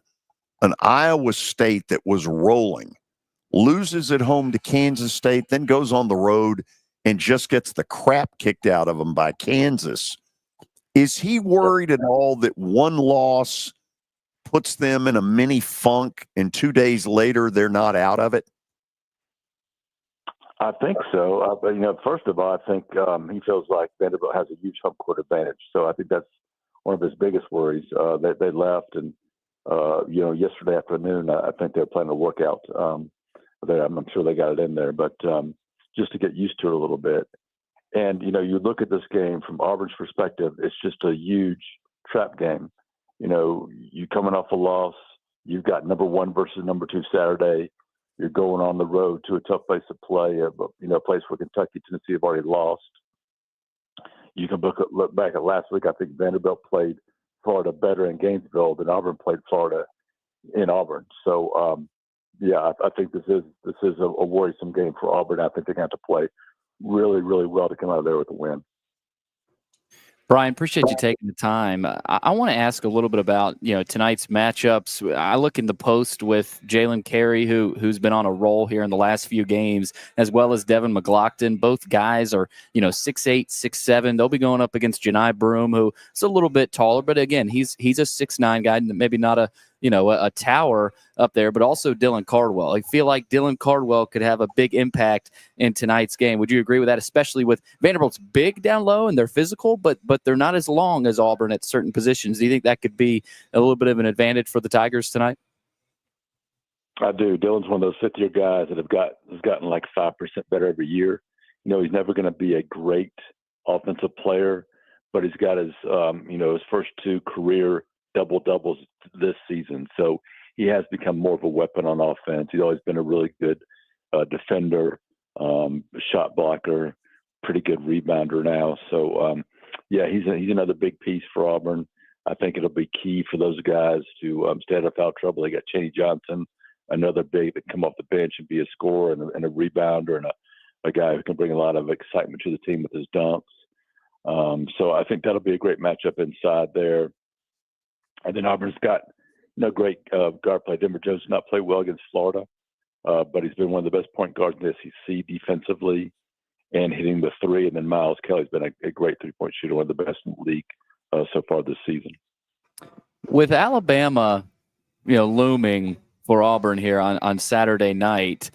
an Iowa State that was rolling loses at home to Kansas State, then goes on the road and just gets the crap kicked out of them by Kansas. Is he worried at all that one loss puts them in a mini funk and 2 days later they're not out of it? I think so. But first of all, I think he feels like Vanderbilt has a huge home court advantage. So I think that's one of his biggest worries. They left, and yesterday afternoon, I think they were planning a workout. I'm sure they got it in there, but just to get used to it a little bit. And you look at this game from Auburn's perspective, it's just a huge trap game. You coming off a loss, you've got number 1 versus number 2 Saturday. You're going on the road to a tough place to play, a place where Kentucky, Tennessee have already lost. You can look back at last week. I think Vanderbilt played Florida better in Gainesville than Auburn played Florida in Auburn. So, I think this is a worrisome game for Auburn. I think they're going to have to play really, really well to come out of there with a win. Brian, appreciate you taking the time. I want to ask a little bit about tonight's matchups. I look in the post with Jalen Carey, who's been on a roll here in the last few games, as well as Devin McLaughlin. Both guys are 6'8", 6'7". They'll be going up against Janai Broome, who is a little bit taller, but again, he's a 6'9" guy, maybe not a tower up there, but also Dylan Cardwell. I feel like Dylan Cardwell could have a big impact in tonight's game. Would you agree with that, especially with Vanderbilt's big down low and they're physical, but they're not as long as Auburn at certain positions? Do you think that could be a little bit of an advantage for the Tigers tonight? I do. Dylan's one of those fifth-year guys that has gotten like 5% better every year. He's never going to be a great offensive player, but he's got his his first 2 career double-doubles this season. So he has become more of a weapon on offense. He's always been a really good defender, shot blocker, pretty good rebounder now. So, he's another big piece for Auburn. I think it'll be key for those guys to stay out of foul trouble. They got Cheney Johnson, another big that come off the bench and be a scorer and a rebounder and a guy who can bring a lot of excitement to the team with his dunks. So I think that'll be a great matchup inside there. And then Auburn's got great guard play. Denver Jones did not play well against Florida, but he's been one of the best point guards in the SEC defensively and hitting the 3. And then Miles Kelly's been a great 3-point shooter, one of the best in the league so far this season. With Alabama, looming for Auburn here on Saturday night,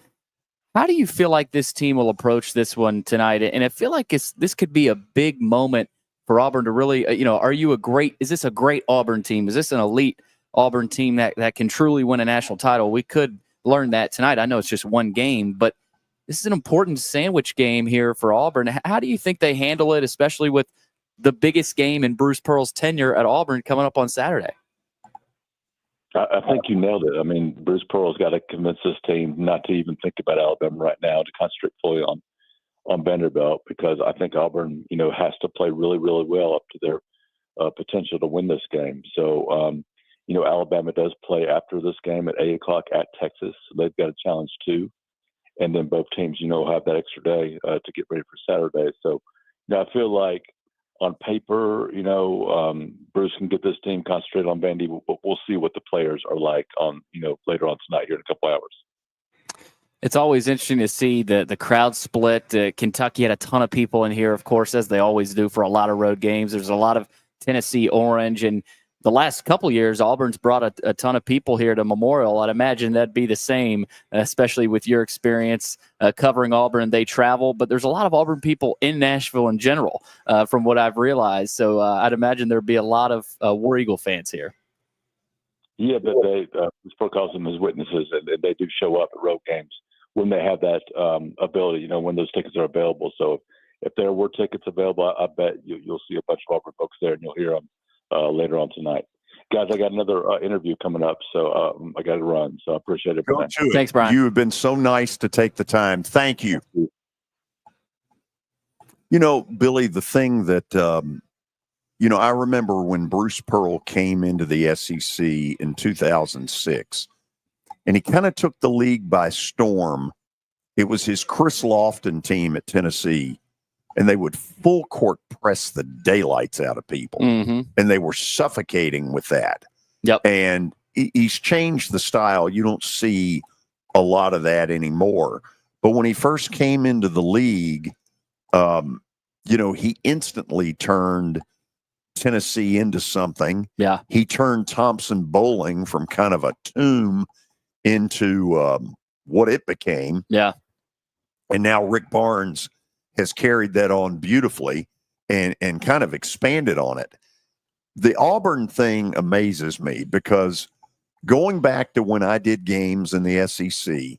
how do you feel like this team will approach this one tonight? And I feel like this could be a big moment for Auburn to really, is this a great Auburn team? Is this an elite Auburn team that can truly win a national title? We could learn that tonight. I know it's just one game, but this is an important sandwich game here for Auburn. How do you think they handle it, especially with the biggest game in Bruce Pearl's tenure at Auburn coming up on Saturday? I think you nailed it. I mean, Bruce Pearl's got to convince this team not to even think about Alabama right now, to concentrate fully on Vanderbilt, because I think Auburn, has to play really, really well up to their potential to win this game. So, Alabama does play after this game at 8:00 at Texas. So they've got a challenge too. And then both teams, have that extra day to get ready for Saturday. So, Now, I feel like on paper, Bruce can get this team concentrated on Vandy. We'll see what the players are like on, later on tonight here in a couple hours. It's always interesting to see the crowd split. Kentucky had a ton of people in here, of course, as they always do for a lot of road games. There's a lot of Tennessee orange, and the last couple of years, Auburn's brought a ton of people here to Memorial. I'd imagine that'd be the same, especially with your experience covering Auburn. They travel, but there's a lot of Auburn people in Nashville in general, from what I've realized. So I'd imagine there'd be a lot of War Eagle fans here. Yeah, but Sport calls them as witnesses, and they do show up at road games when they have that ability, when those tickets are available. So if there were tickets available, I bet you'll see a bunch of Auburn folks there, and you'll hear them later on tonight. Guys, I got another interview coming up, so I got to run. So I appreciate it. Go to it. Thanks, Brian. You have been so nice to take the time. Thank you. Billy, the thing that, I remember when Bruce Pearl came into the SEC in 2006, and he kind of took the league by storm. It was his Chris Lofton team at Tennessee, and they would full court press the daylights out of people. Mm-hmm. And they were suffocating with that. Yep. And he's changed the style. You don't see a lot of that anymore. But when he first came into the league, he instantly turned Tennessee into something. Yeah. He turned Thompson Bowling from kind of a tomb into what it became. Yeah. And now Rick Barnes has carried that on beautifully and kind of expanded on it. The Auburn thing amazes me because going back to when I did games in the SEC,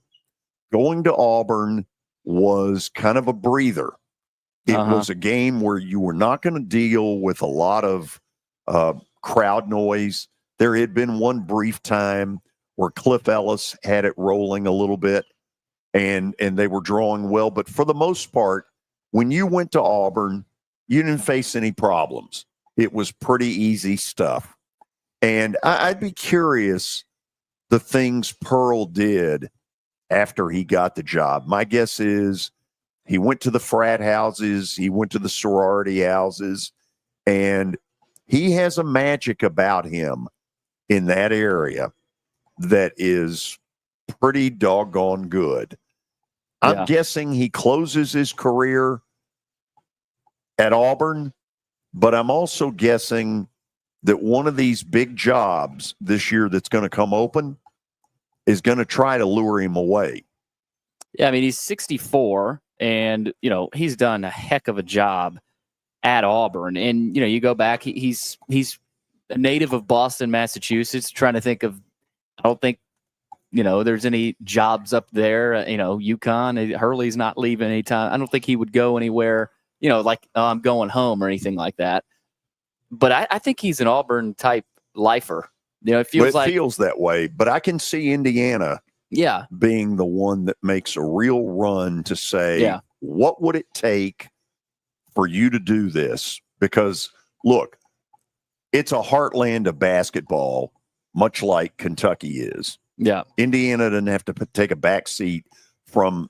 going to Auburn was kind of a breather. It was a game where you were not going to deal with a lot of crowd noise. There had been one brief time where Cliff Ellis had it rolling a little bit, and they were drawing well. But for the most part, when you went to Auburn, you didn't face any problems. It was pretty easy stuff. And I'd be curious the things Pearl did after he got the job. My guess is he went to the frat houses, he went to the sorority houses, and he has a magic about him in that area that is pretty doggone good. I'm guessing he closes his career at Auburn, but I'm also guessing that one of these big jobs this year that's going to come open is going to try to lure him away. Yeah, I mean, he's 64, and, he's done a heck of a job at Auburn. And, you go back, he's a native of Boston, Massachusetts, trying to think of, I don't think, there's any jobs up there, UConn, Hurley's not leaving anytime. I don't think he would go anywhere, like I'm going home or anything like that. But I think he's an Auburn type lifer. It feels that way, but I can see Indiana being the one that makes a real run to say, what would it take for you to do this? Because look, it's a heartland of basketball, much like Kentucky is. Yeah. Indiana doesn't have to take a back seat from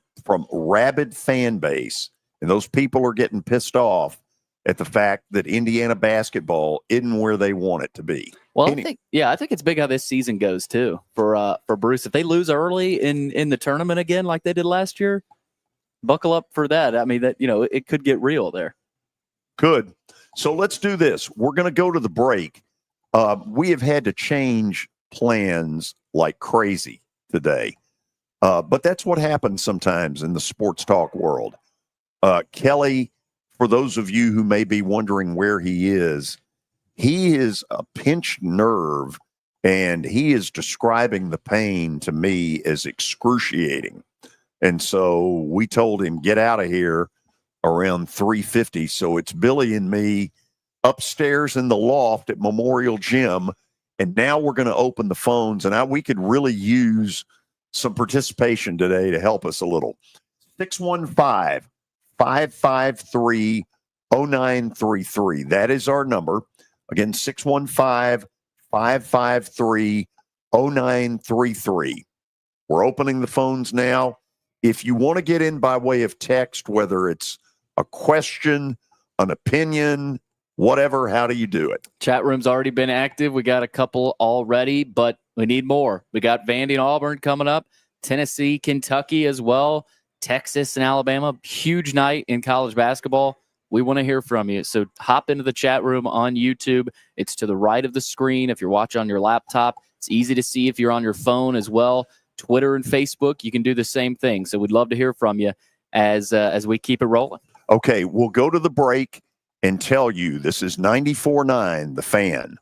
rabid fan base. And those people are getting pissed off at the fact that Indiana basketball isn't where they want it to be. Well, I think it's big how this season goes too for Bruce. If they lose early in the tournament again, like they did last year, buckle up for that. I mean, that it could get real there. Could. So let's do this. We're going to go to the break. We have had to change plans like crazy today, but that's what happens sometimes in the sports talk world. Kelly, for those of you who may be wondering where he is a pinched nerve, and he is describing the pain to me as excruciating. And so we told him, get out of here around 3:50. So it's Billy and me upstairs in the loft at Memorial Gym. And now we're going to open the phones, and we could really use some participation today to help us a little. 615-553-0933. That is our number. Again, 615-553-0933. We're opening the phones now. If you want to get in by way of text, whether it's a question an opinion, whatever? How do you do it? Chat room's already been active. We got a couple already, but we need more. We got Vandy and Auburn coming up, Tennessee, Kentucky as well, Texas and Alabama. Huge night in college basketball. We want to hear from you. So hop into the chat room on YouTube. It's to the right of the screen. If you're watching on your laptop, it's easy to see if you're on your phone as well. Twitter and Facebook, you can do the same thing. So we'd love to hear from you as we keep it rolling. Okay, we'll go to the break and tell you this is 94.9 The Fan.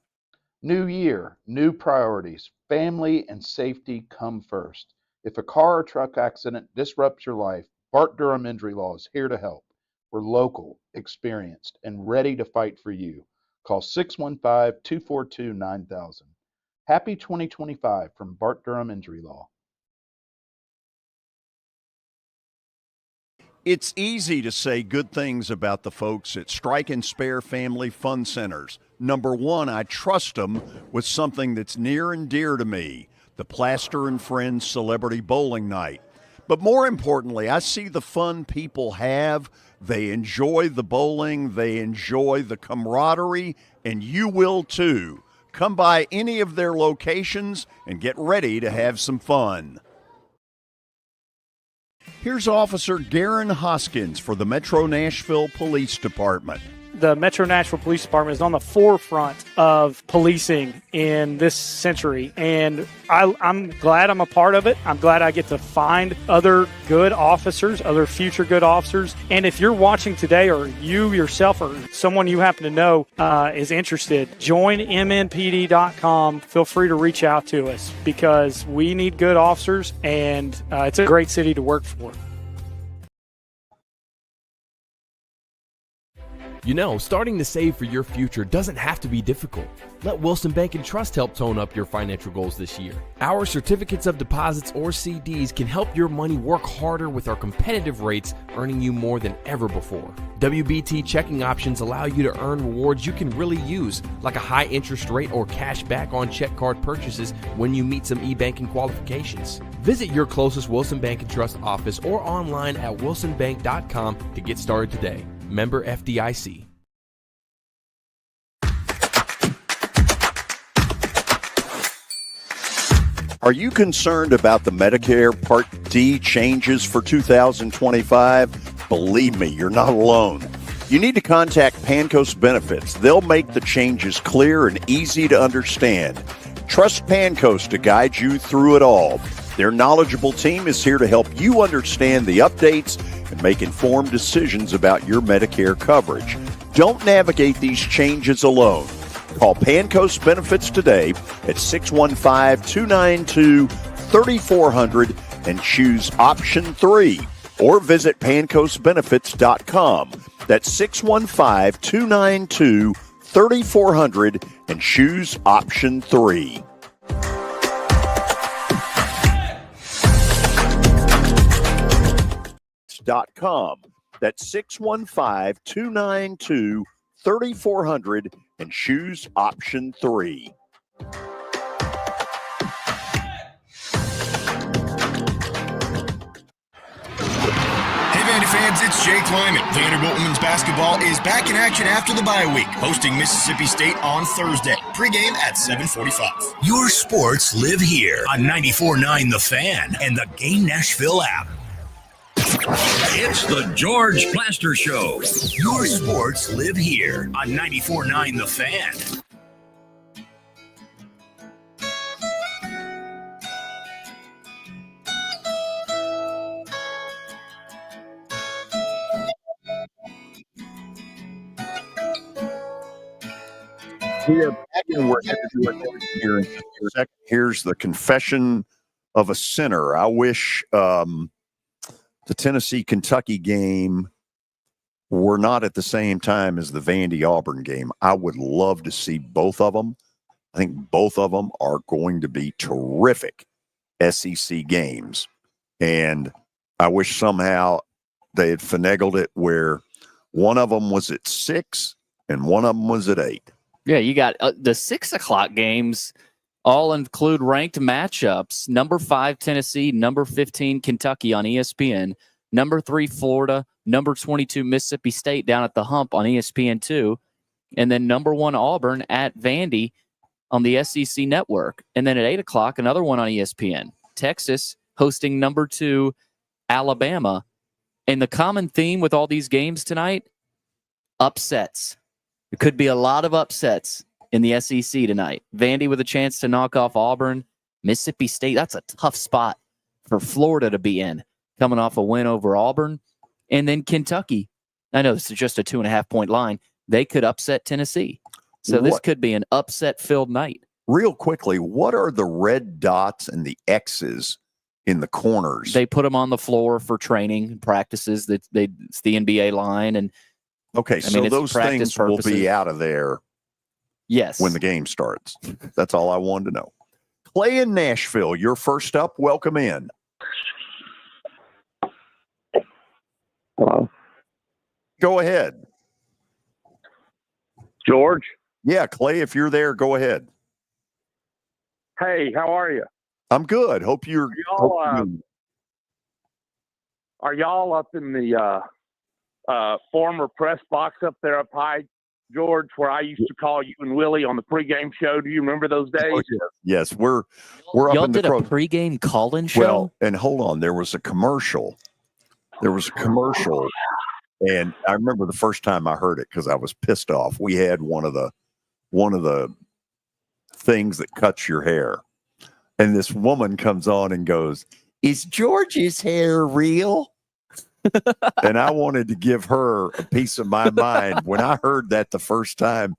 New year, new priorities. Family and safety come first. If a car or truck accident disrupts your life, Bart Durham Injury Law is here to help. We're local, experienced, and ready to fight for you. Call 615-242-9000. Happy 2025 from Bart Durham Injury Law. It's easy to say good things about the folks at Strike and Spare Family Fun Centers. Number one, I trust them with something that's near and dear to me, the Plaster and Friends Celebrity Bowling Night. But more importantly, I see the fun people have. They enjoy the bowling, they enjoy the camaraderie, and you will too. Come by any of their locations and get ready to have some fun. Here's Officer Garen Hoskins for the Metro Nashville Police Department. The Metro Nashville Police Department is on the forefront of policing in this century, and I'm glad I'm a part of it. I'm glad I get to find other good officers, other future good officers. And if you're watching today, or you yourself or someone you happen to know is interested, join mnpd.com. Feel free to reach out to us because we need good officers, and it's a great city to work for. You know, starting to save for your future doesn't have to be difficult. Let Wilson Bank and Trust help tone up your financial goals this year. Our certificates of deposits or CDs can help your money work harder with our competitive rates, earning you more than ever before. WBT checking options allow you to earn rewards you can really use, like a high interest rate or cash back on check card purchases when you meet some e-banking qualifications. Visit your closest Wilson Bank and Trust office or online at wilsonbank.com to get started today. Member FDIC. Are you concerned about the Medicare Part D changes for 2025? Believe me, you're not alone. You need to contact Pancos Benefits. They'll make the changes clear and easy to understand. Trust Pancos to guide you through it all. Their knowledgeable team is here to help you understand the updates and make informed decisions about your Medicare coverage. Don't navigate these changes alone. Call Pancos Benefits today at 615-292-3400 and choose option 3, or visit pancosbenefits.com. That's 615-292-3400 and choose option 3. .com. That's 615-292-3400 and choose option 3. Vandy fans, it's Jake Lyman. Vanderbilt women's basketball is back in action after the bye week, hosting Mississippi State on Thursday. Pregame at 7:45. Your sports live here on 94.9 The Fan and the Game Nashville app. It's the George Plaster Show. Your sports live here on 94.9 The Fan. We are back and we're headed to our here in just a second. Here's the confession of a sinner. I wish the Tennessee-Kentucky game were not at the same time as the Vandy-Auburn game. I would love to see both of them. I think both of them are going to be terrific SEC games. And I wish somehow they had finagled it where one of them was at 6 and one of them was at 8. Yeah, you got the 6 o'clock games all include ranked matchups. Number 5 Tennessee, number 15 Kentucky on ESPN. number 3 Florida, number 22 Mississippi State down at the Hump on ESPN2, and then number 1 Auburn at Vandy on the SEC network. And then at 8 o'clock, another one on ESPN. Texas hosting number 2 Alabama. And the common theme with all these games tonight, upsets. There could be a lot of upsets in the SEC tonight. Vandy with a chance to knock off Auburn. Mississippi State, that's a tough spot for Florida to be in, coming off a win over Auburn. And then Kentucky, I know this is just a 2.5-point line. They could upset Tennessee. So this could be an upset-filled night. Real quickly, what are the red dots and the X's in the corners? They put them on the floor for training and practices. It's the NBA line. And okay, so those things will be out of there. Yes. When the game starts. That's all I wanted to know. Clay in Nashville, you're first up. Welcome in. Hello. Go ahead. George? Yeah, Clay, if you're there, go ahead. Hey, how are you? I'm good. Hope you're are y'all up in the former press box up there up high, George, where I used to call you and Willie on the pregame show? Do you remember those days? Oh, yes, we're up y'all in the did a pregame call-in show? Well, and hold on, there was a commercial. And I remember the first time I heard it because I was pissed off. We had one of the things that cuts your hair. And this woman comes on and goes, "Is George's hair real?" And I wanted to give her a piece of my mind when I heard that the first time.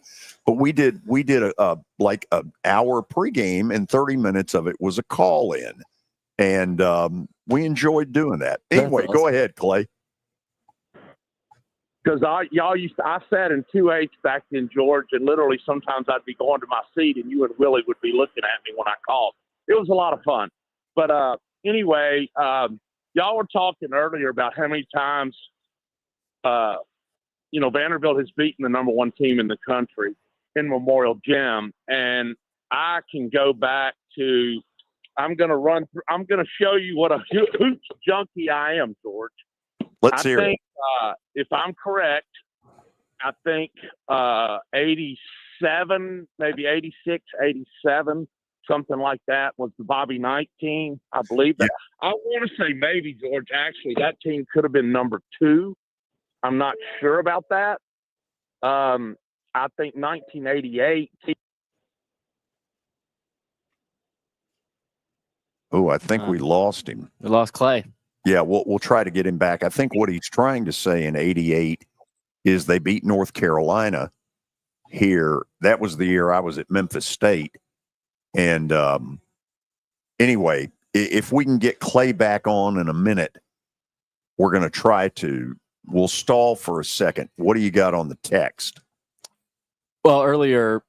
But we did a like an hour pregame, and 30 minutes of it was a call in, and we enjoyed doing that. Anyway, Go ahead, Clay. Because I sat in 2H back then, George, and literally sometimes I'd be going to my seat, and you and Willie would be looking at me when I called. It was a lot of fun. But anyway, y'all were talking earlier about how many times, Vanderbilt has beaten the number 1 team in the country in Memorial Gym. And I can go back to, I'm going to show you what a hoops junkie I am, George. Let's hear it. If I'm correct, I think 87, maybe 86, 87, something like that was the Bobby Knight team, I believe. Yeah. I want to say maybe, George, actually, that team could have been number 2. I'm not sure about that. I think 1988. Oh, I think we lost him. We lost Clay. Yeah, we'll try to get him back. I think what he's trying to say in 88 is they beat North Carolina here. That was the year I was at Memphis State. And anyway, if we can get Clay back on in a minute, we're going to try to. We'll stall for a second. What do you got on the text? Well, earlier,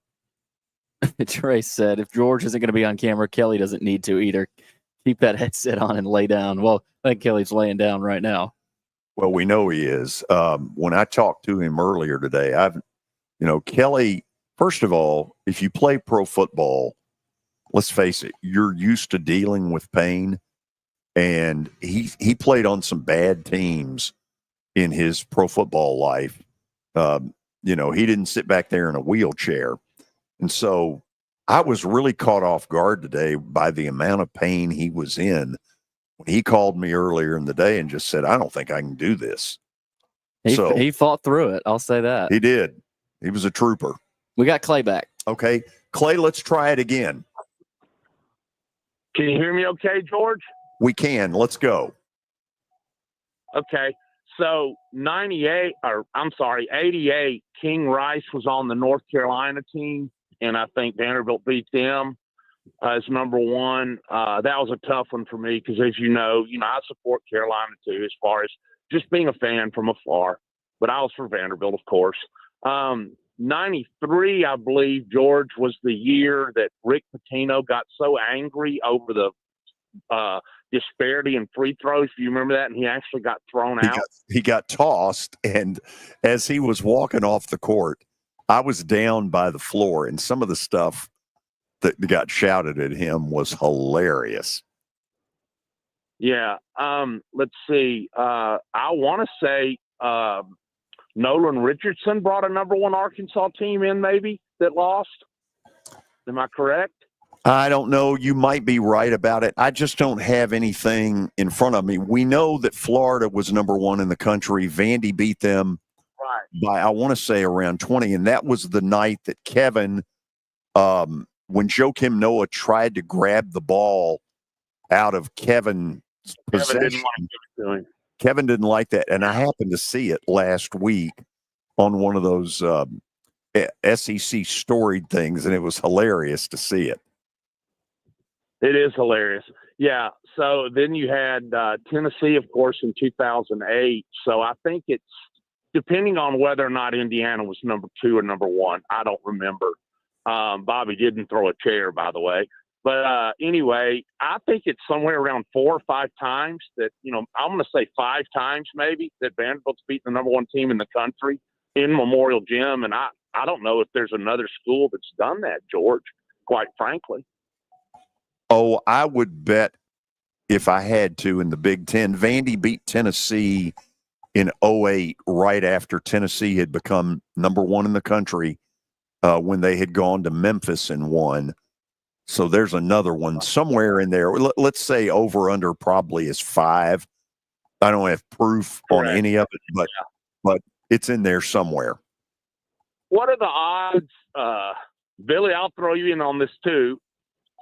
Trace said if George isn't going to be on camera, Kelly doesn't need to either. Keep that headset on and lay down. Well, I think Kelly's laying down right now. Well, we know he is. When I talked to him earlier today, Kelly, first of all, if you play pro football, let's face it, you're used to dealing with pain. And he played on some bad teams in his pro football life. He didn't sit back there in a wheelchair. And so I was really caught off guard today by the amount of pain he was in when he called me earlier in the day and just said, "I don't think I can do this." He fought through it. I'll say that. He did. He was a trooper. We got Clay back. Okay. Clay, let's try it again. Can you hear me okay, George? We can. Let's go. Okay. So 88, King Rice was on the North Carolina team, and I think Vanderbilt beat them as number 1. That was a tough one for me because, as you know, I support Carolina too as far as just being a fan from afar. But I was for Vanderbilt, of course. 93, I believe, George, was the year that Rick Pitino got so angry over the disparity in free throws. Do you remember that? And he actually got thrown out. He got tossed, and as he was walking off the court, I was down by the floor, and some of the stuff that got shouted at him was hilarious. Yeah. Let's see. I want to say Nolan Richardson brought a number one Arkansas team in, maybe, that lost. Am I correct? I don't know. You might be right about it. I just don't have anything in front of me. We know that Florida was number one in the country. Vandy beat them by, I want to say, around 20. And that was the night that Kevin, when Joakim Noah tried to grab the ball out of Kevin's possession. Kevin didn't like that. And I happened to see it last week on one of those SEC storied things, and it was hilarious to see it. It is hilarious. Yeah. So then you had Tennessee, of course, in 2008. So I think it's depending on whether or not Indiana was number two or number one. I don't remember. Bobby didn't throw a chair, by the way. But anyway, I think it's somewhere around 4 or 5 times that, I'm going to say 5 times maybe that Vanderbilt's beaten the number one team in the country in Memorial Gym. And I don't know if there's another school that's done that, George, quite frankly. Oh, I would bet if I had to in the Big Ten. Vandy beat Tennessee in 2008 right after Tennessee had become number one in the country when they had gone to Memphis and won. So there's another one somewhere in there. Let's say over under probably is 5. I don't have proof on any of it, but it's in there somewhere. What are the odds, Billy? I'll throw you in on this too,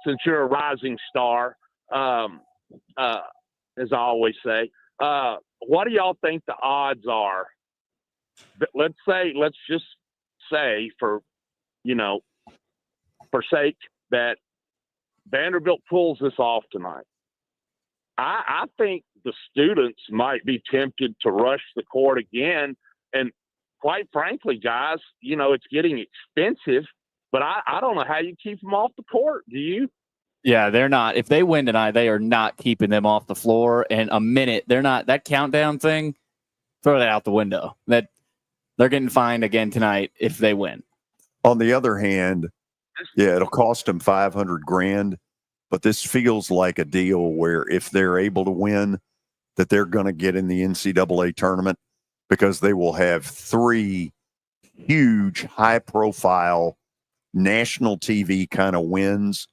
since you're a rising star, as I always say. What do y'all think the odds are? Let's just say for sake that Vanderbilt pulls this off tonight. I think the students might be tempted to rush the court again. And quite frankly, guys, it's getting expensive, but I don't know how you keep them off the court. Do you? Yeah, they're not. If they win tonight, they are not keeping them off the floor. And a minute, they're not. That countdown thing, throw that out the window. That they're getting fined again tonight if they win. On the other hand, yeah, it'll cost them $500,000, but this feels like a deal where if they're able to win, that they're going to get in the NCAA tournament because they will have 3 huge, high-profile national TV kind of wins.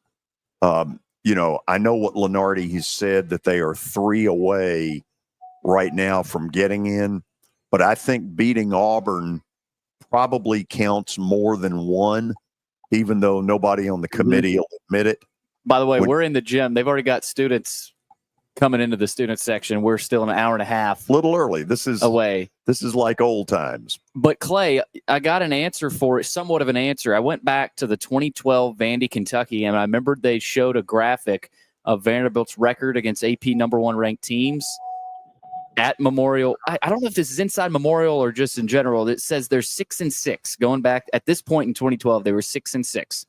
I know what Lenardi has said, that they are 3 away right now from getting in, but I think beating Auburn probably counts more than 1, even though nobody on the committee will admit it. By the way, we're in the gym. They've already got students coming into the student section. We're still an hour and a half. Little early. This is away. This is like old times. But Clay, I got an answer for it, somewhat of an answer. I went back to the 2012 Vandy, Kentucky, and I remembered they showed a graphic of Vanderbilt's record against AP number 1 ranked teams at Memorial. I don't know if this is inside Memorial or just in general. It says they're 6-6. Going back at this point in 2012, they were 6-6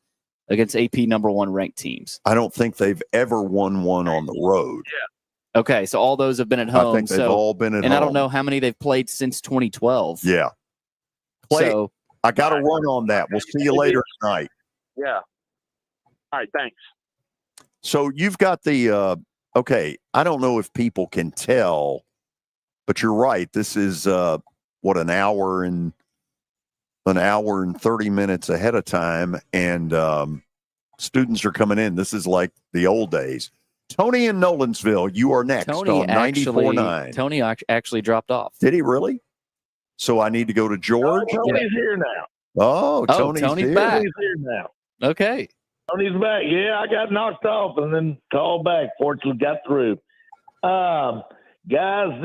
against AP number 1 ranked teams. I don't think they've ever won one on the road. Yeah. Okay, so all those have been at home. I think they've all been at home. And I don't know how many they've played since 2012. Yeah. Clay, I got to run on that. We'll see you later tonight. Yeah. All right, thanks. So you've got the okay, I don't know if people can tell, but you're right. This is an hour and 30 minutes ahead of time, and students are coming in. This is like the old days. Tony in Nolensville, you are next on 94.9. Tony actually dropped off. Did he really? So I need to go to George? Tony's here now. Oh, Tony's back. Tony's here now. Okay. Tony's back. Yeah, I got knocked off and then called back. Fortunately, got through. Guys,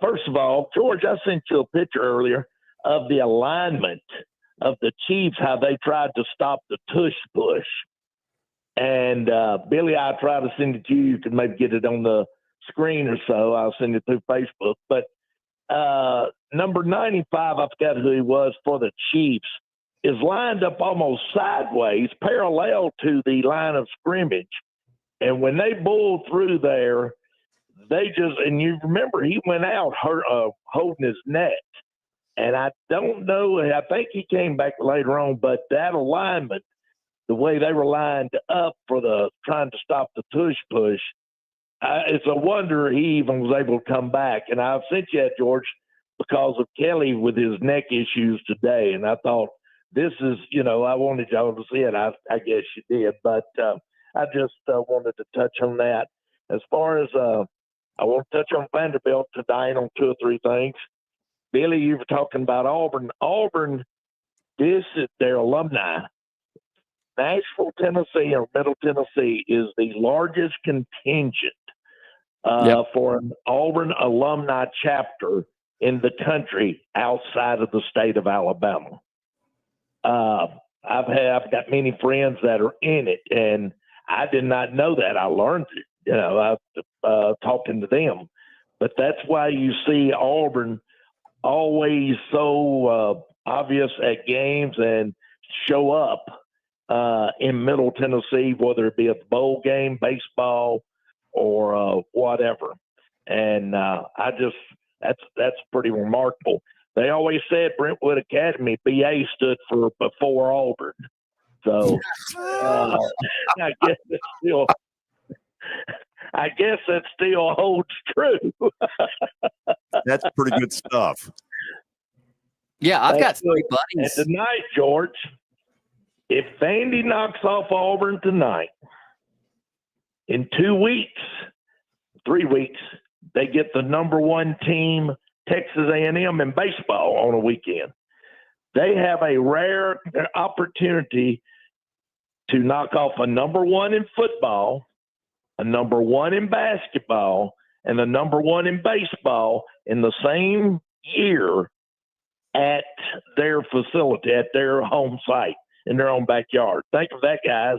first of all, George, I sent you a picture earlier of the alignment of the Chiefs, how they tried to stop the tush push. And Billy, I tried to send it to you. You can maybe get it on the screen or so. I'll send it through Facebook. But number 95, I forgot who he was, for the Chiefs, is lined up almost sideways, parallel to the line of scrimmage. And when they bull through there, and you remember he went out holding his neck. And I don't know, I think he came back later on, but that alignment, the way they were lined up for trying to stop the tush push, it's a wonder he even was able to come back. And I've sent you that, George, because of Kelly with his neck issues today. And I thought, this is, I wanted y'all to see it. I guess you did. But I just wanted to touch on that. As far as I want to touch on Vanderbilt tonight on 2 or 3 things. Billy, you were talking about Auburn. Auburn, this is their alumni. Nashville, Tennessee, or Middle Tennessee is the largest contingent for an Auburn alumni chapter in the country outside of the state of Alabama. I've got many friends that are in it, and I did not know that. I learned it, talking to them. But that's why you see Auburn always so obvious at games and show up in Middle Tennessee, whether it be a bowl game, baseball, or whatever. And that's pretty remarkable. They always said Brentwood Academy, BA stood for before Auburn. So I guess that still holds true. That's pretty good stuff. Yeah, I've got 3 buddies. And tonight, George, if Vandy knocks off Auburn tonight, in 2 weeks, 3 weeks, they get the number 1 team, Texas A&M, in baseball on a weekend. They have a rare opportunity to knock off a number 1 in football, a number 1 in basketball, and the number 1 in baseball in the same year at their facility, at their home site, in their own backyard. Think of that, guys.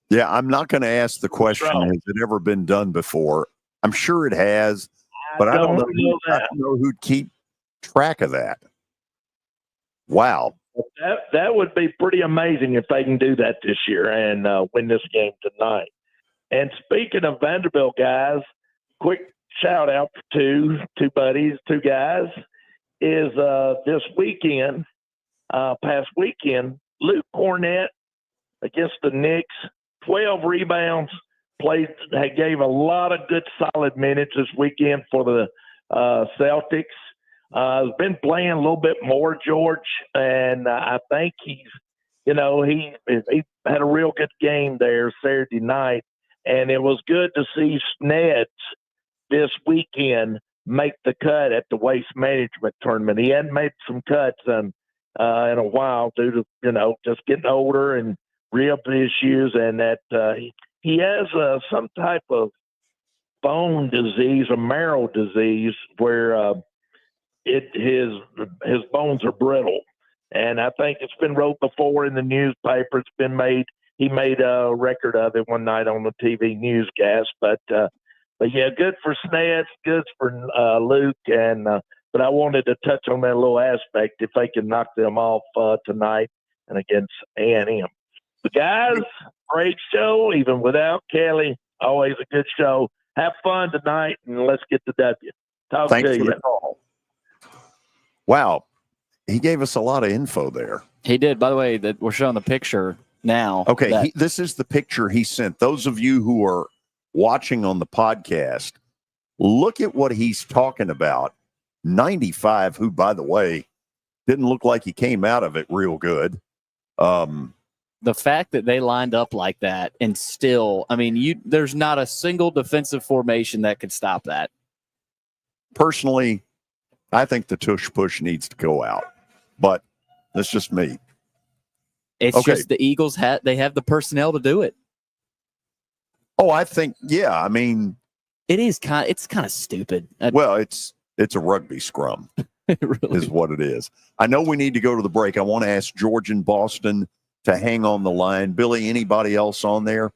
Yeah, I'm not going to ask the question, has it ever been done before? I'm sure it has, but I don't know who'd keep track of that. Wow. That would be pretty amazing if they can do that this year and win this game tonight. And speaking of Vanderbilt guys, quick shout out to 2 buddies, 2 guys, is this weekend, past weekend, Luke Cornett against the Knicks, 12 rebounds, gave a lot of good solid minutes this weekend for the Celtics. Has been playing a little bit more, George, and I think he had a real good game there Saturday night, and it was good to see Sneds this weekend make the cut at the waste management tournament. He hadn't made some cuts in a while due to just getting older and rib issues, and that he has some type of bone disease, a marrow disease, where his bones are brittle. And I think it's been wrote before in the newspaper. It's been made. He made a record of it one night on the TV newscast. But yeah, good for Sneds, good for Luke. And but I wanted to touch on that little aspect if they can knock them off tonight and against A&M. But guys, great show, even without Kelly. Always a good show. Have fun tonight, and let's get the W. Thanks for the call. Wow. He gave us a lot of info there. He did. By the way, that we're showing the picture now. Okay, this is the picture he sent. Those of you who are watching on the podcast, look at what he's talking about. 95, who, by the way, didn't look like he came out of it real good. The fact that they lined up like that and still, there's not a single defensive formation that could stop that. Personally, I think the tush push needs to go out, but that's just me. It's just the Eagles they have the personnel to do it. Oh, I think, yeah. It's kind of stupid. Well, it's a rugby scrum. It really is what it is. I know we need to go to the break. I want to ask George in Boston to hang on the line. Billy, anybody else on there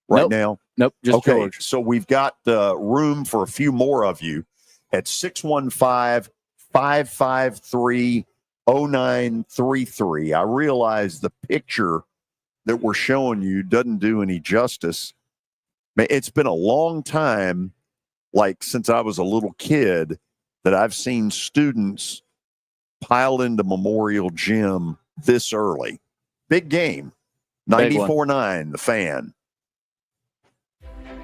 now? Nope, just George. So we've got room for a few more of you at 615-553-0933. I realize the picture that we're showing you doesn't do any justice. It's been a long time, like since I was a little kid, that I've seen students pile into Memorial Gym this early. Big game. 94.9, The Fan.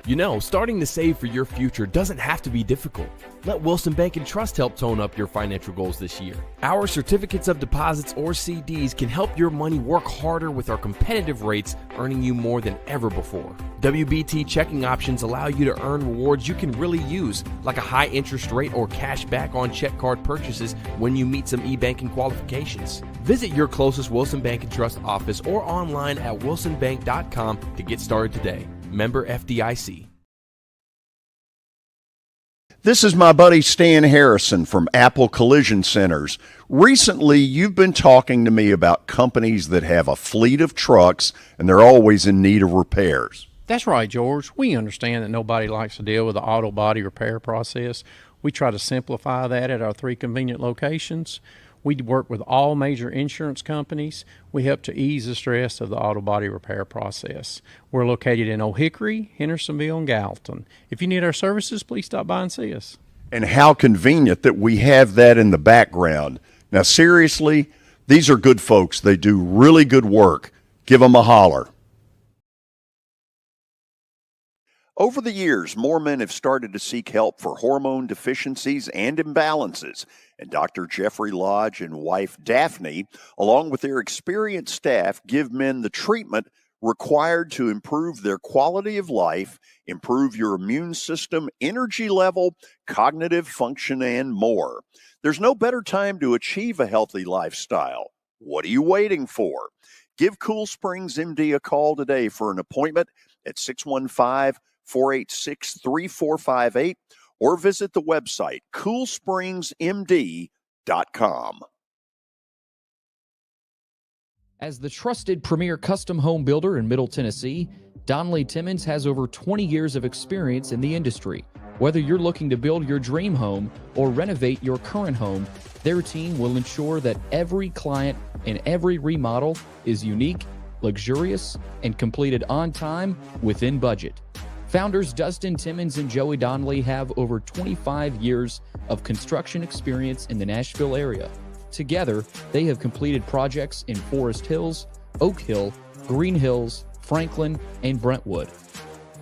You know, starting to save for your future doesn't have to be difficult. Let Wilson Bank and Trust help tone up your financial goals this year. Our certificates of deposits or CDs can help your money work harder with our competitive rates, earning you more than ever before. WBT checking options allow you to earn rewards you can really use, like a high interest rate or cash back on check card purchases when you meet some e-banking qualifications. Visit your closest Wilson Bank and Trust office or online at wilsonbank.com to get started today. Member FDIC. This is my buddy Stan Harrison from Apple Collision Centers. Recently, you've been talking to me about companies that have a fleet of trucks and they're always in need of repairs. That's right, George. We understand that nobody likes to deal with the auto body repair process. We try to simplify that at our 3 convenient locations. We work with all major insurance companies. We help to ease the stress of the auto body repair process. We're located in Old Hickory, Hendersonville, and Gallatin. If you need our services, please stop by and see us. And how convenient that we have that in the background. Now, seriously, these are good folks. They do really good work. Give them a holler. Over the years, more men have started to seek help for hormone deficiencies and imbalances. And Dr. Jeffrey Lodge and wife Daphne, along with their experienced staff, give men the treatment required to improve their quality of life, improve your immune system, energy level, cognitive function, and more. There's no better time to achieve a healthy lifestyle. What are you waiting for? Give Cool Springs MD a call today for an appointment at 615-486-3458 or visit the website coolspringsmd.com. As the trusted premier custom home builder in Middle Tennessee, Donnelly Timmons has over 20 years of experience in the industry. Whether you're looking to build your dream home or renovate your current home, their team will ensure that every client and every remodel is unique, luxurious, and completed on time within budget. Founders Dustin Timmons and Joey Donnelly have over 25 years of construction experience in the Nashville area. Together, they have completed projects in Forest Hills, Oak Hill, Green Hills, Franklin, and Brentwood.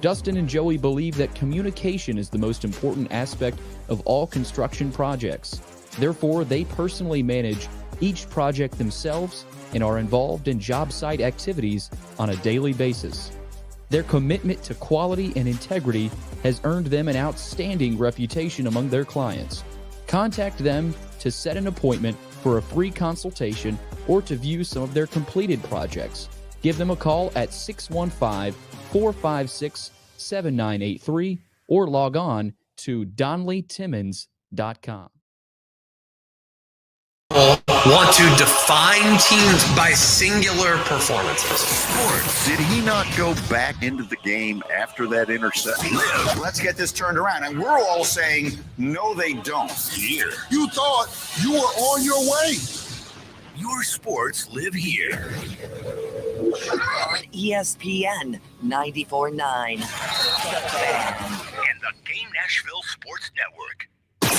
Dustin and Joey believe that communication is the most important aspect of all construction projects. Therefore, they personally manage each project themselves and are involved in job site activities on a daily basis. Their commitment to quality and integrity has earned them an outstanding reputation among their clients. Contact them to set an appointment for a free consultation or to view some of their completed projects. Give them a call at 615-456-7983 or log on to DonnellyTimmons.com. Want to define teams by singular performances. Sports. Did he not go back into the game after that interception? Let's get this turned around. And we're all saying, no, they don't. Here. You thought you were on your way. Your sports live here. On ESPN 94.9. And the Game Nashville Sports Network.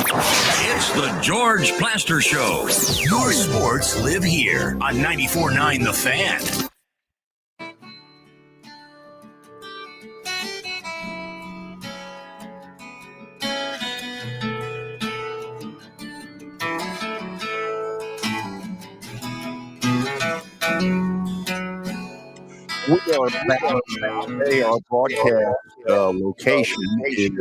It's the George Plaster Show. Your sports live here on 94.9 The Fan. We are back today. Our broadcast location is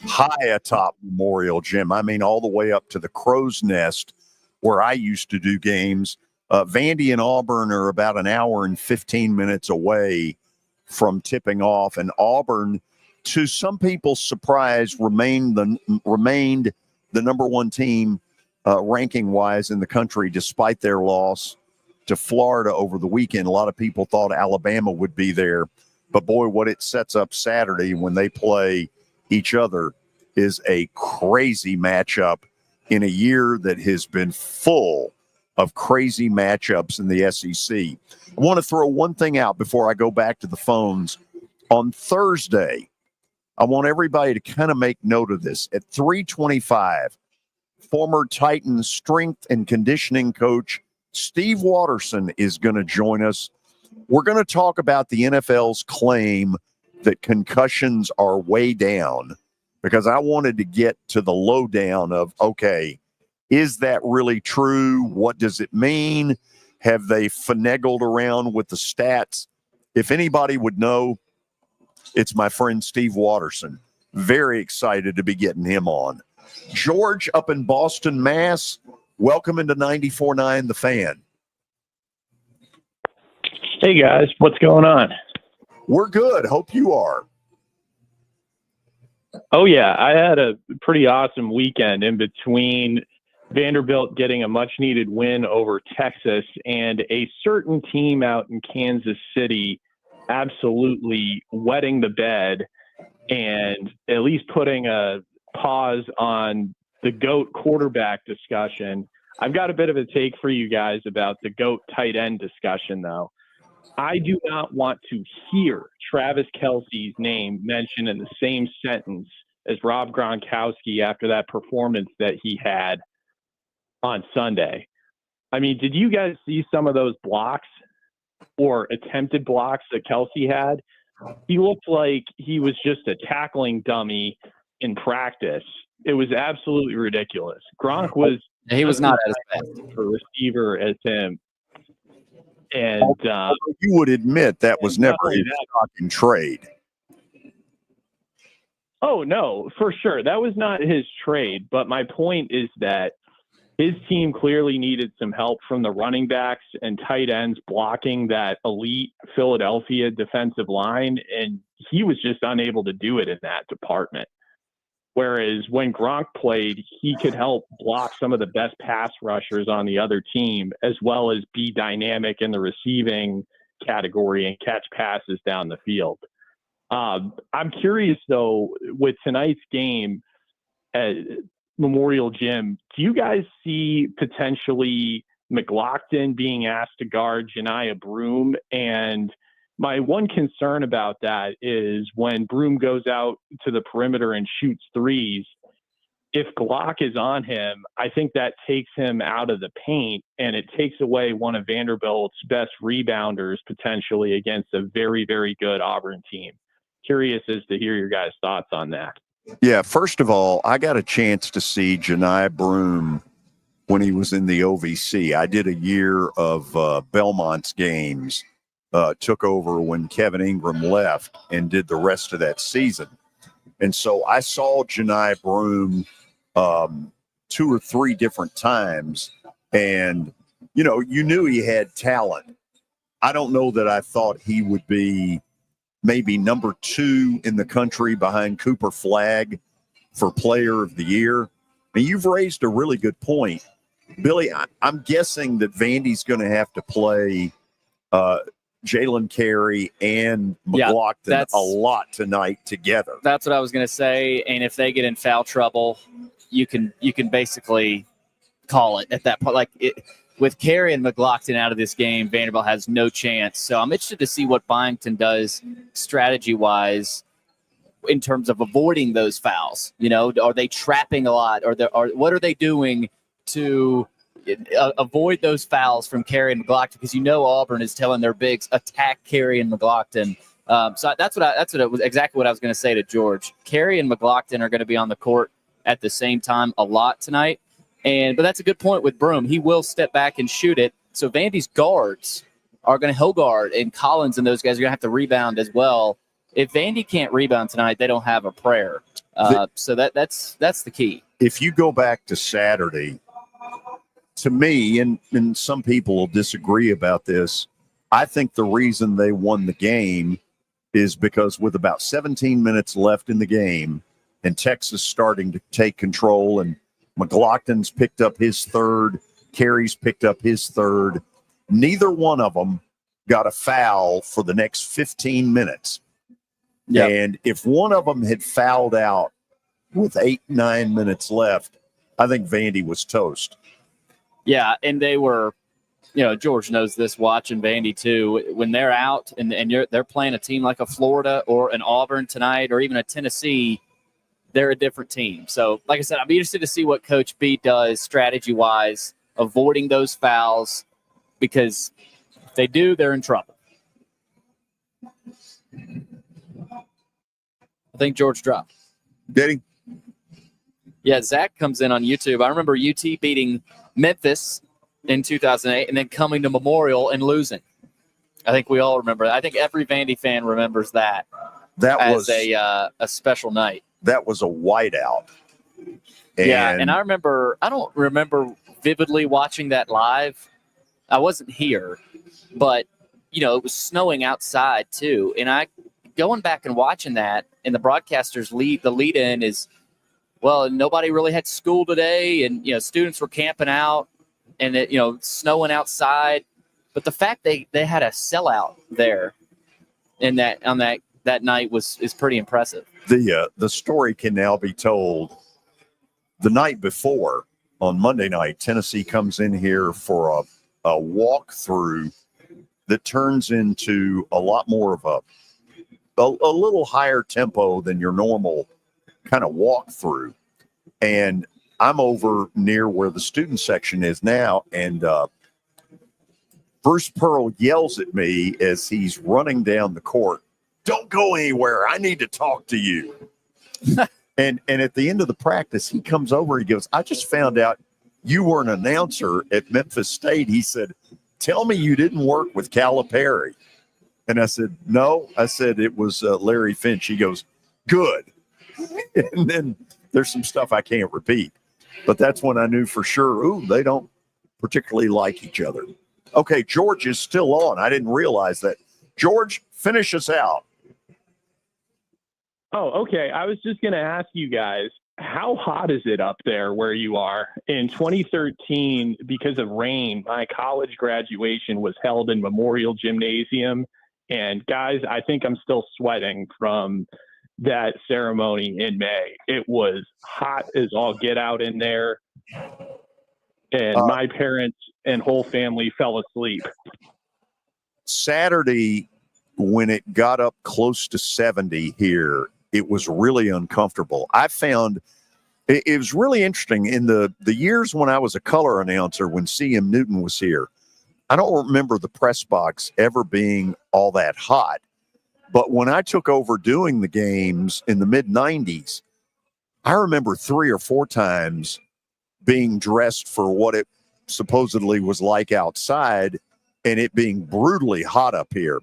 high atop Memorial Gym. I mean, all the way up to the Crow's Nest where I used to do games. Vandy and Auburn are about an hour and 15 minutes away from tipping off. And Auburn, to some people's surprise, remained the number one team ranking-wise in the country despite their loss to Florida over the weekend. A lot of people thought Alabama would be there. But, boy, what it sets up Saturday when they play each other is a crazy matchup in a year that has been full of crazy matchups in the SEC. I want to throw one thing out before I go back to the phones. On Thursday, I want everybody to kind of make note of this. At 3:25, former Titans strength and conditioning coach Steve Watterson is going to join us. We're going to talk about the NFL's claim that concussions are way down, because I wanted to get to the lowdown of, okay, is that really true? What does it mean? Have they finagled around with the stats? If anybody would know, it's my friend Steve Watterson. Very excited to be getting him on. George up in Boston, Mass. Welcome into 94.9 The Fan. Hey, guys. What's going on? We're good. Hope you are. Oh, yeah. I had a pretty awesome weekend in between Vanderbilt getting a much-needed win over Texas and a certain team out in Kansas City absolutely wetting the bed and at least putting a pause on the GOAT quarterback discussion. I've got a bit of a take for you guys about the GOAT tight end discussion, though. I do not want to hear Travis Kelce's name mentioned in the same sentence as Rob Gronkowski after that performance that he had on Sunday. I mean, did you guys see some of those blocks or attempted blocks that Kelce had? He looked like he was just a tackling dummy in practice. It was absolutely ridiculous. Gronk was he was not at his best for receiver as him. And you would admit that was never his stock in trade. Oh, no, for sure. That was not his trade. But my point is that his team clearly needed some help from the running backs and tight ends blocking that elite Philadelphia defensive line, and he was just unable to do it in that department. Whereas when Gronk played, he could help block some of the best pass rushers on the other team, as well as be dynamic in the receiving category and catch passes down the field. I'm curious, though, with tonight's game at Memorial Gym, do you guys see potentially McLaughlin being asked to guard Janiah Broome? And my one concern about that is when Broome goes out to the perimeter and shoots threes, if Glock is on him, I think that takes him out of the paint and it takes away one of Vanderbilt's best rebounders potentially against a very, very good Auburn team. Curious as to hear your guys' thoughts on that. Yeah, first of all, I got a chance to see Janiah Broome when he was in the OVC. I did a year of Belmont's games, took over when Kevin Ingram left and did the rest of that season. And so I saw Janiah Broome 2 or 3 different times, and, you know, you knew he had talent. I don't know that I thought he would be maybe number 2 in the country behind Cooper Flagg for Player of the Year. And you've raised a really good point. Billy, I'm guessing that Vandy's going to have to play Jalen Carey and McLaughlin a lot tonight together. That's what I was going to say. And if they get in foul trouble, you can basically call it at that point. Like with Carey and McLaughlin out of this game, Vanderbilt has no chance. So I'm interested to see what Byington does strategy-wise in terms of avoiding those fouls. You know, are they trapping a lot? Or what are they doing to avoid those fouls from Carey and McLaughlin? Because you know Auburn is telling their bigs, attack Carey and McLaughlin. So that's exactly what I was going to say to George. Carey and McLaughlin are going to be on the court at the same time a lot tonight. But that's a good point with Broome. He will step back and shoot it. So Vandy's guards are going to Hogard and Collins, and those guys are going to have to rebound as well. If Vandy can't rebound tonight, they don't have a prayer. So that's the key. If you go back to Saturday, to me, and some people will disagree about this, I think the reason they won the game is because with about 17 minutes left in the game and Texas starting to take control, and McLaughlin's picked up his third, Carey's picked up his third, neither one of them got a foul for the next 15 minutes. Yep. And if one of them had fouled out with 8-9 minutes left, I think Vandy was toast. Yeah, and they were, you know, George knows this watching Vandy too. When they're out and they're playing a team like a Florida or an Auburn tonight or even a Tennessee, they're a different team. So, like I said, I'll be interested to see what Coach B does strategy-wise, avoiding those fouls, because if they do, they're in trouble. I think George dropped. Did he? Yeah, Zach comes in on YouTube. I remember UT beating Memphis in 2008 and then coming to Memorial and losing. I think we all remember that. I think every Vandy fan remembers that. That as was a special night. That was a whiteout. And I don't remember vividly watching that live. I wasn't here, but it was snowing outside too. And going back and watching that, and the broadcasters the lead in is, well, nobody really had school today, and students were camping out, and snowing outside. But the fact they had a sellout there, and that night is pretty impressive. The story can now be told. The night before, on Monday night, Tennessee comes in here for a walkthrough that turns into a lot more of a little higher tempo than your normal kind of walkthrough. And I'm over near where the student section is now, and Bruce Pearl yells at me as he's running down the court, "Don't go anywhere. I need to talk to you." And at the end of the practice, he comes over, he goes, "I just found out you were an announcer at Memphis State." He said, "Tell me you didn't work with Calipari." And I said, "No." I said, "It was Larry Finch." He goes, "Good." And then there's some stuff I can't repeat. But that's when I knew for sure, they don't particularly like each other. Okay, George is still on. I didn't realize that. George, finish us out. Oh, okay. I was just going to ask you guys, how hot is it up there where you are? In 2013, because of rain, my college graduation was held in Memorial Gymnasium. And guys, I think I'm still sweating from that ceremony in May. It was hot as all get out in there. And my parents and whole family fell asleep. Saturday, when it got up close to 70 here, it was really uncomfortable. I found it was really interesting in the years when I was a color announcer, when C.M. Newton was here. I don't remember the press box ever being all that hot. But when I took over doing the games in the mid-90s, I remember 3 or 4 times being dressed for what it supposedly was like outside and it being brutally hot up here.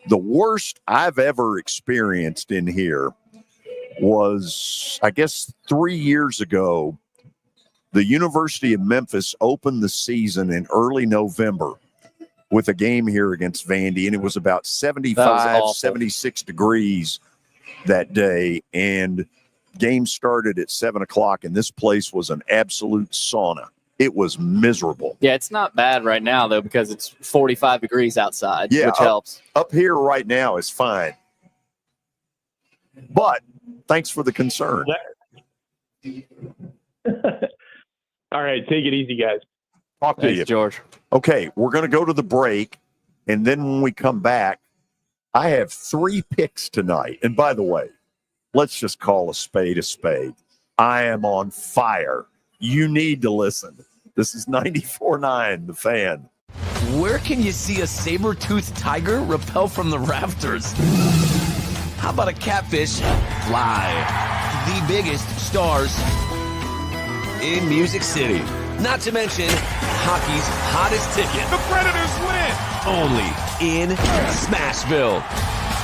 The worst I've ever experienced in here was, I guess, 3 years ago. The University of Memphis opened the season in early November with a game here against Vandy, and it was about 75, 76 degrees that day, and game started at 7 o'clock, and this place was an absolute sauna. It was miserable. Yeah, it's not bad right now, though, because it's 45 degrees outside, which helps. Up here right now is fine. But thanks for the concern. All right, take it easy, guys. Talk to you, George. Okay, we're going to go to the break, and then when we come back, I have 3 picks tonight. And by the way, let's just call a spade a spade. I am on fire. You need to listen. This is 94.9 The Fan. Where can you see a saber-toothed tiger rappel from the rafters? How about a catfish fly? The biggest stars in Music City. Not to mention hockey's hottest ticket. The Predators win! Only in Smashville.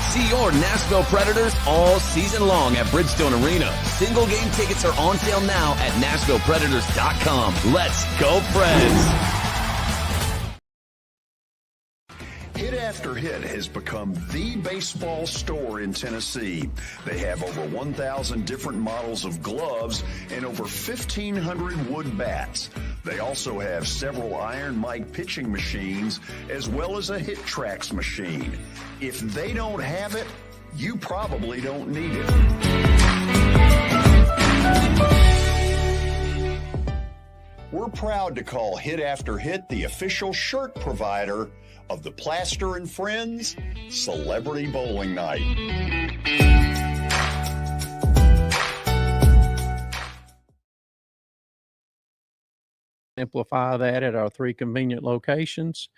See your Nashville Predators all season long at Bridgestone Arena. Single game tickets are on sale now at NashvillePredators.com. Let's go, Preds! Hit After Hit has become the baseball store in Tennessee. They have over 1,000 different models of gloves and over 1,500 wood bats. They also have several Iron Mike pitching machines as well as a Hit Trax machine. If they don't have it, you probably don't need it. We're proud to call Hit After Hit the official shirt provider of the Plaster and Friends Celebrity Bowling Night. Simplify that at our 3 convenient locations.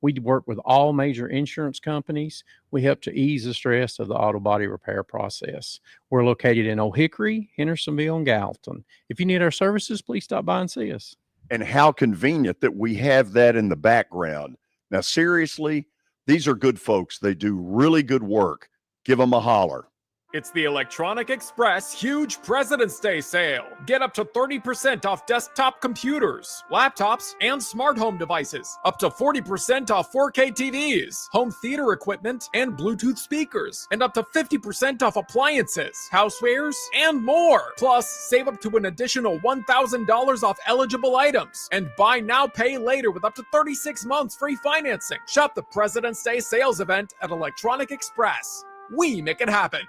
We work with all major insurance companies. We help to ease the stress of the auto body repair process. We're located in Old Hickory, Hendersonville, and Gallatin. If you need our services, please stop by and see us. And how convenient that we have that in the background. Now, seriously, these are good folks. They do really good work. Give them a holler. It's the Electronic Express huge President's Day sale. Get up to 30% off desktop computers, laptops, and smart home devices. Up to 40% off 4K TVs, home theater equipment, and Bluetooth speakers. And up to 50% off appliances, housewares, and more. Plus, save up to an additional $1,000 off eligible items. And buy now, pay later with up to 36 months free financing. Shop the President's Day sales event at Electronic Express. We make it happen.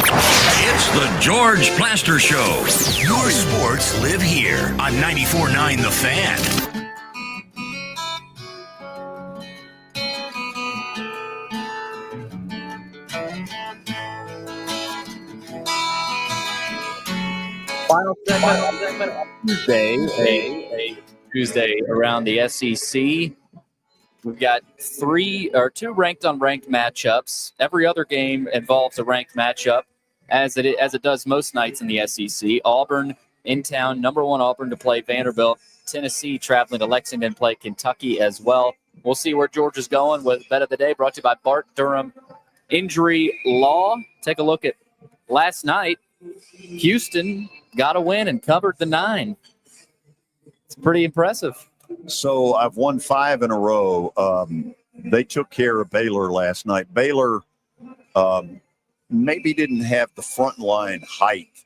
It's the George Plaster Show. Your sports live here on 94.9 The Fan. Final segment on Tuesday around the SEC. We've got two ranked unranked matchups. Every other game involves a ranked matchup, as it does most nights in the SEC. Auburn in town, number 1 Auburn to play Vanderbilt. Tennessee traveling to Lexington to play Kentucky as well. We'll see where George is going with Bet of the Day, brought to you by Bart Durham Injury Law. Take a look at last night. Houston got a win and covered the 9. It's pretty impressive. So I've won 5 in a row. They took care of Baylor last night. Baylor maybe didn't have the front line height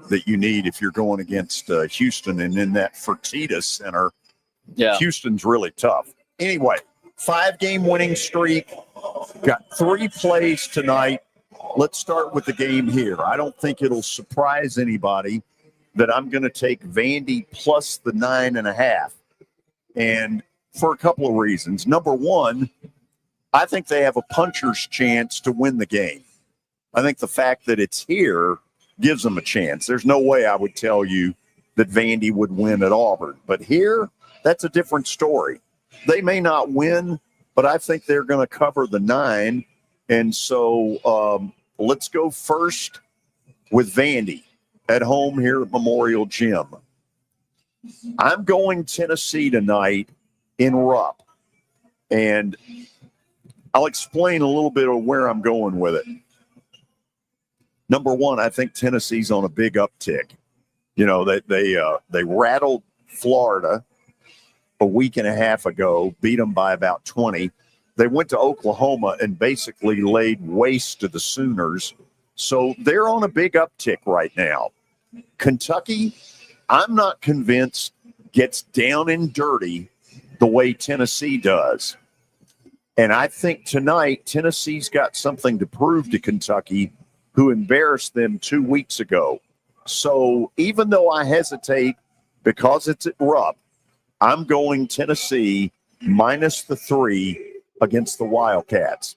that you need if you're going against Houston. And in that Fertitta Center, Houston's really tough. Anyway, 5-game winning streak. Got 3 plays tonight. Let's start with the game here. I don't think it'll surprise anybody that I'm going to take Vandy plus the 9.5. And for a couple of reasons. Number one, I think they have a puncher's chance to win the game. I think the fact that it's here gives them a chance. There's no way I would tell you that Vandy would win at Auburn. But here, that's a different story. They may not win, but I think they're going to cover the 9. And so let's go first with Vandy at home here at Memorial Gym. I'm going Tennessee tonight in Rupp, and I'll explain a little bit of where I'm going with it. Number one, I think Tennessee's on a big uptick. You know, they rattled Florida a week and a half ago, beat them by about 20. They went to Oklahoma and basically laid waste to the Sooners. So they're on a big uptick right now. Kentucky, I'm not convinced gets down and dirty the way Tennessee does. And I think tonight Tennessee's got something to prove to Kentucky, who embarrassed them 2 weeks ago. So even though I hesitate because it's at Rupp, I'm going Tennessee minus the 3 against the Wildcats.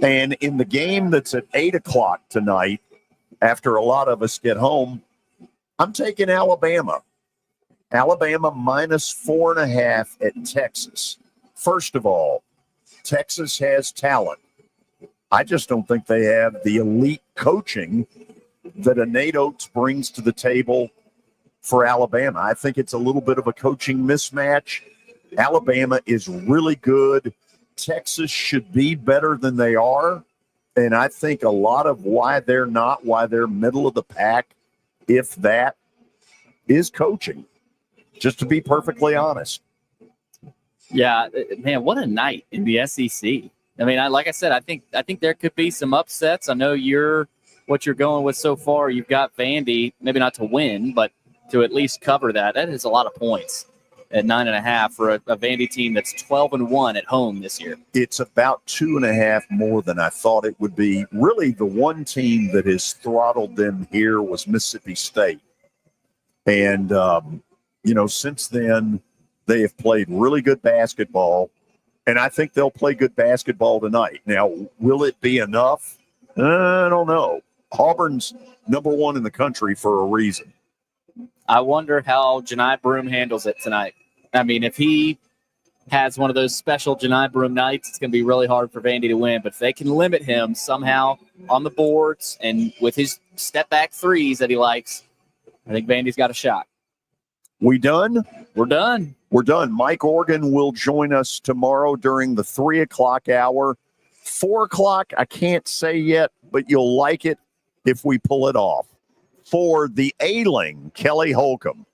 And in the game that's at 8 o'clock tonight, after a lot of us get home, I'm taking Alabama. Alabama minus 4.5 at Texas. First of all, Texas has talent. I just don't think they have the elite coaching that a Nate Oates brings to the table for Alabama. I think it's a little bit of a coaching mismatch. Alabama is really good. Texas should be better than they are. And I think a lot of why they're middle of the pack, if that, is coaching, just to be perfectly honest. Yeah, man, what a night in the SEC. I mean, like I said, I think there could be some upsets. I know what you're going with so far. You've got Vandy, maybe not to win, but to at least cover that. That is a lot of points at 9.5 for a Vandy team that's 12-1 at home this year. It's about 2.5 more than I thought it would be. Really, the one team that has throttled them here was Mississippi State. And, since then, they have played really good basketball, and I think they'll play good basketball tonight. Now, will it be enough? I don't know. Auburn's number 1 in the country for a reason. I wonder how Janai Broome handles it tonight. I mean, if he has one of those special Janai Broom nights, it's going to be really hard for Vandy to win. But if they can limit him somehow on the boards and with his step-back threes that he likes, I think Vandy's got a shot. We done? We're done. We're done. Mike Organ will join us tomorrow during the 3 o'clock hour. 4 o'clock, I can't say yet, but you'll like it if we pull it off. For the ailing Kelly Holcomb,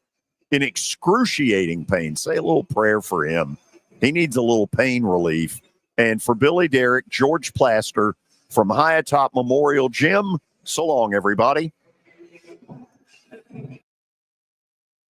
in excruciating pain, say a little prayer for him. He needs a little pain relief. And for Billy Derrick, George Plaster from High Atop Memorial Gym, so long, everybody.